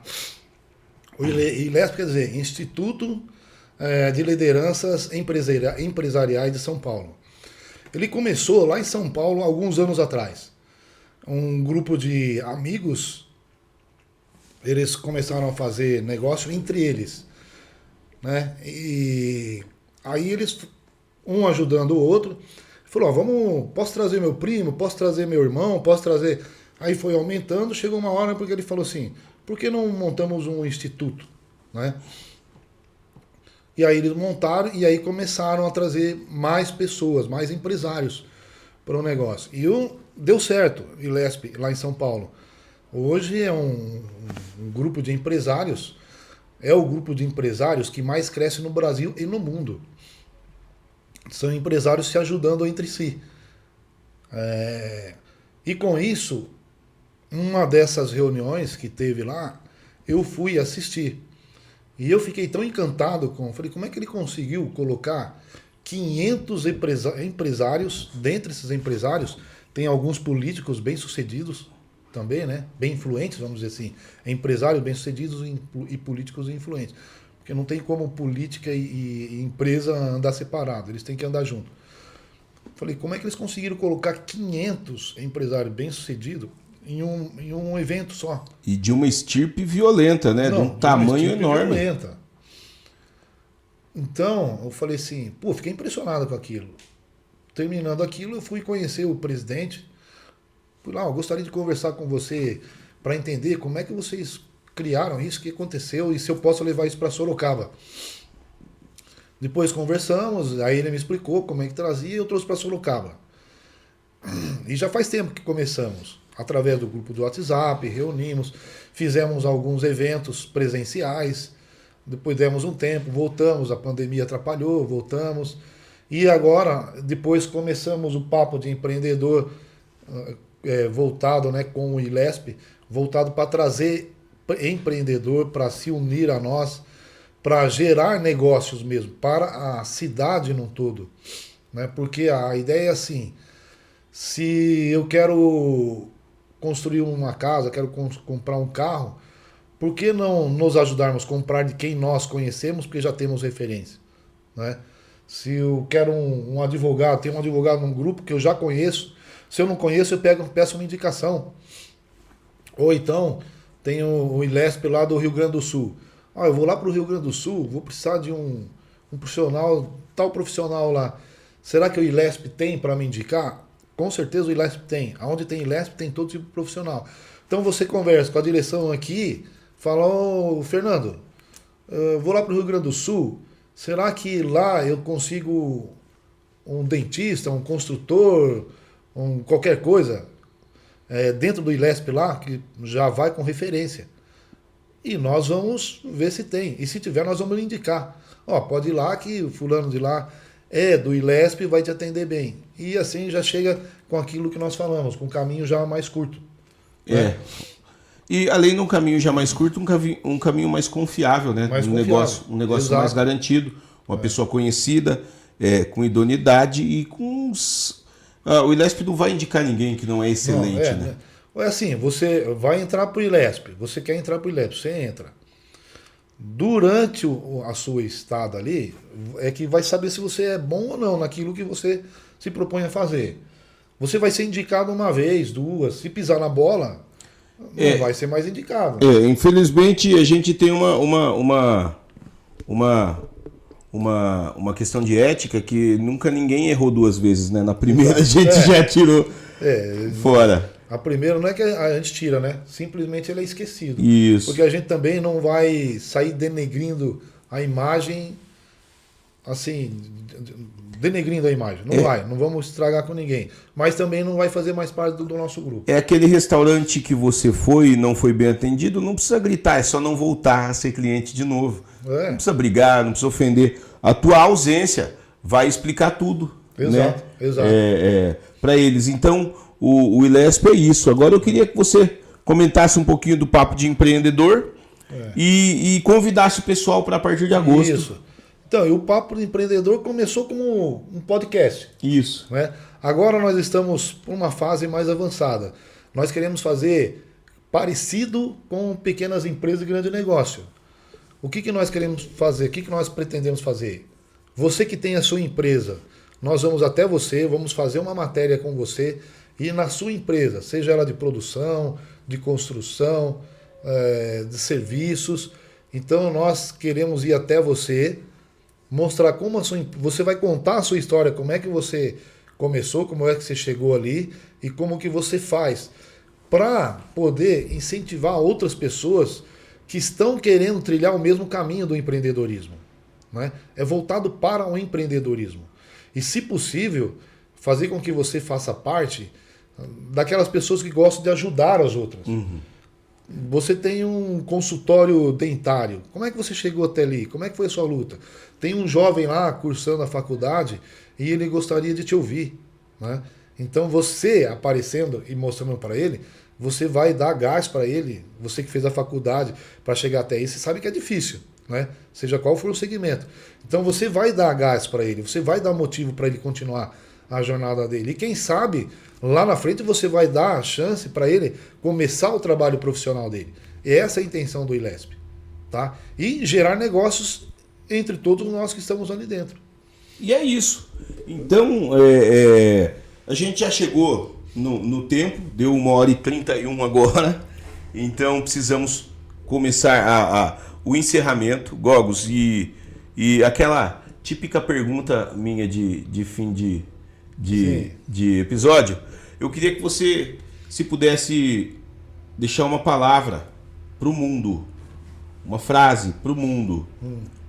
B: O ILESP quer dizer Instituto de Lideranças Empresariais de São Paulo. Ele começou lá em São Paulo alguns anos atrás. Um grupo de amigos, eles começaram a fazer negócio entre eles, né? E aí eles, um ajudando o outro, falou, posso trazer meu primo, posso trazer meu irmão, posso trazer... Aí foi aumentando, chegou uma hora porque ele falou assim, por que não montamos um instituto, né? E aí eles montaram e aí começaram a trazer mais pessoas, mais empresários para o negócio. E deu certo, o ILESP, lá em São Paulo. Hoje é um grupo de empresários, é o grupo de empresários que mais cresce no Brasil e no mundo. São empresários se ajudando entre si. E com isso, uma dessas reuniões que teve lá, eu fui assistir. E eu fiquei tão encantado falei, como é que ele conseguiu colocar 500 empresários, dentre esses empresários, tem alguns políticos bem-sucedidos também, né? Bem influentes, vamos dizer assim. Empresários bem-sucedidos e políticos influentes. Porque não tem como política e empresa andar separado, eles têm que andar junto. Falei, como é que eles conseguiram colocar 500 empresários bem-sucedidos em um evento só?
A: E de uma estirpe violenta, né?
B: Não,
A: de um tamanho enorme.
B: Violenta. Então, eu falei assim, fiquei impressionado com aquilo. Terminando aquilo, eu fui conhecer o presidente. Fui lá, eu gostaria de conversar com você para entender como é que vocês criaram isso, o que aconteceu e se eu posso levar isso para Sorocaba. Depois conversamos, aí ele me explicou como é que trazia e eu trouxe para Sorocaba. E já faz tempo que começamos. Através do grupo do WhatsApp, reunimos, fizemos alguns eventos presenciais, depois demos um tempo, voltamos, a pandemia atrapalhou, voltamos. E agora, depois começamos o Papo de Empreendedor voltado, né, com o ILESP, voltado para trazer empreendedor para se unir a nós, para gerar negócios mesmo, para a cidade no todo. Né? Porque a ideia é assim, se eu quero construir uma casa, quero comprar um carro, por que não nos ajudarmos a comprar de quem nós conhecemos, porque já temos referência, né? Se eu quero um advogado, tem um advogado num grupo que eu já conheço, se eu não conheço, eu peço uma indicação. Ou então, tem o ILESP lá do Rio Grande do Sul. Eu vou lá para o Rio Grande do Sul, vou precisar de um profissional, tal profissional lá. Será que o ILESP tem para me indicar? Com certeza o ILESP tem. Onde tem ILESP tem todo tipo de profissional. Então você conversa com a direção aqui, fala, Fernando, eu vou lá para o Rio Grande do Sul, será que lá eu consigo um dentista, um construtor, qualquer coisa, dentro do ILESP lá, que já vai com referência. E nós vamos ver se tem. E se tiver, nós vamos lhe indicar. Pode ir lá que o fulano de lá do ILESP vai te atender bem. E assim já chega com aquilo que nós falamos, com um caminho já mais curto. Né?
A: E além de um caminho já mais curto, um caminho mais confiável, né? Um negócio mais garantido, uma pessoa conhecida, com idoneidade e com o ILESP não vai indicar ninguém que não é excelente, né?
B: É assim, você vai entrar para o ILESP, você quer entrar para o ILESP, você entra. Durante a sua estada ali, é que vai saber se você é bom ou não naquilo que você se propõe a fazer. Você vai ser indicado uma vez, duas, se pisar na bola, não vai ser mais indicado.
A: Infelizmente a gente tem uma questão de ética que nunca ninguém errou duas vezes, né? Na primeira a gente já tirou fora.
B: A primeira não é que a gente tira, né? Simplesmente ele é esquecido.
A: Isso.
B: Porque a gente também não vai sair denegrindo a imagem, assim, denegrindo a imagem. Não vai, não vamos estragar com ninguém. Mas também não vai fazer mais parte do nosso grupo.
A: É aquele restaurante que você foi e não foi bem atendido, não precisa gritar, é só não voltar a ser cliente de novo. Não precisa brigar, não precisa ofender. A tua ausência vai explicar tudo.
B: Exato,
A: né?
B: exato.
A: Para eles. Então, o ILESP é isso. Agora eu queria que você comentasse um pouquinho do Papo de Empreendedor e convidasse o pessoal para a partir de agosto.
B: Isso. Então, e o Papo de Empreendedor começou como um podcast.
A: Isso.
B: Né? Agora nós estamos por uma fase mais avançada. Nós queremos fazer parecido com pequenas empresas de grande negócio. O que nós queremos fazer? O que nós pretendemos fazer? Você que tem a sua empresa, nós vamos até você, vamos fazer uma matéria com você e na sua empresa, seja ela de produção, de construção, de serviços. Então nós queremos ir até você, mostrar como você vai contar a sua história, como é que você começou, como é que você chegou ali e como que você faz para poder incentivar outras pessoas que estão querendo trilhar o mesmo caminho do empreendedorismo. Né? É voltado para o empreendedorismo. E, se possível, fazer com que você faça parte daquelas pessoas que gostam de ajudar as outras.
A: Uhum.
B: Você tem um consultório dentário. Como é que você chegou até ali? Como é que foi a sua luta? Tem um jovem lá cursando a faculdade e ele gostaria de te ouvir. Né? Então, você aparecendo e mostrando para ele, você vai dar gás para ele. Você que fez a faculdade para chegar até aí, você sabe que é difícil. Né? Seja qual for o segmento. Então você vai dar gás para ele, você vai dar motivo para ele continuar a jornada dele. E quem sabe, lá na frente você vai dar a chance para ele começar o trabalho profissional dele. E essa é a intenção do ILESP. Tá? E gerar negócios entre todos nós que estamos ali dentro.
A: E é isso. Então, a gente já chegou no tempo, deu 1h31 agora, então precisamos começar o encerramento, Gogos, e aquela típica pergunta minha de fim de episódio. Eu queria que você, se pudesse deixar uma palavra para o mundo, uma frase para o mundo,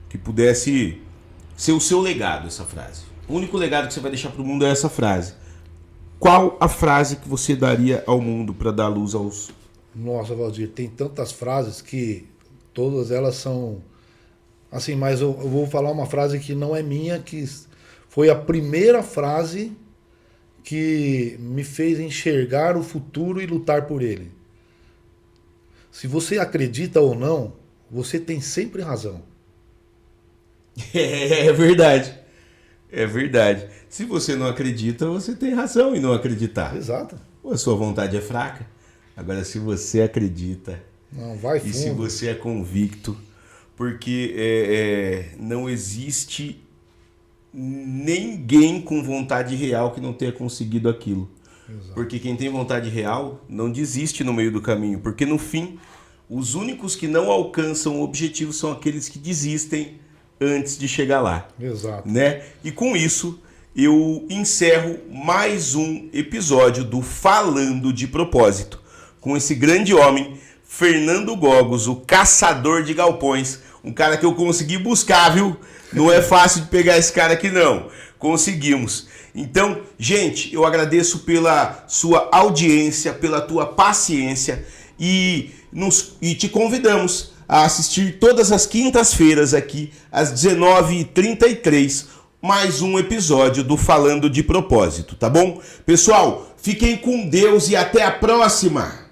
A: que pudesse ser o seu legado, essa frase. O único legado que você vai deixar para o mundo é essa frase. Qual a frase que você daria ao mundo para dar luz aos...
B: Nossa, Valdir, tem tantas frases que todas elas são assim, mas eu vou falar uma frase que não é minha, que foi a primeira frase que me fez enxergar o futuro e lutar por ele. Se você acredita ou não, você tem sempre razão.
A: É verdade. É verdade. Se você não acredita, você tem razão em não acreditar.
B: Exato.
A: Ou a sua vontade é fraca. Agora, se você acredita...
B: Não, vai fundo.
A: E se você é convicto, porque não existe ninguém com vontade real que não tenha conseguido aquilo.
B: Exato.
A: Porque quem tem vontade real não desiste no meio do caminho. Porque no fim, os únicos que não alcançam o objetivo são aqueles que desistem antes de chegar lá.
B: Exato.
A: Né? E com isso, eu encerro mais um episódio do Falando de Propósito, com esse grande homem, Fernando Gogos, o caçador de galpões, um cara que eu consegui buscar, viu? Não é fácil de pegar esse cara aqui, não. Conseguimos. Então, gente, eu agradeço pela sua audiência, pela tua paciência e te convidamos a assistir todas as quintas-feiras aqui, às 19h33, mais um episódio do Falando de Propósito, tá bom? Pessoal, fiquem com Deus e até a próxima!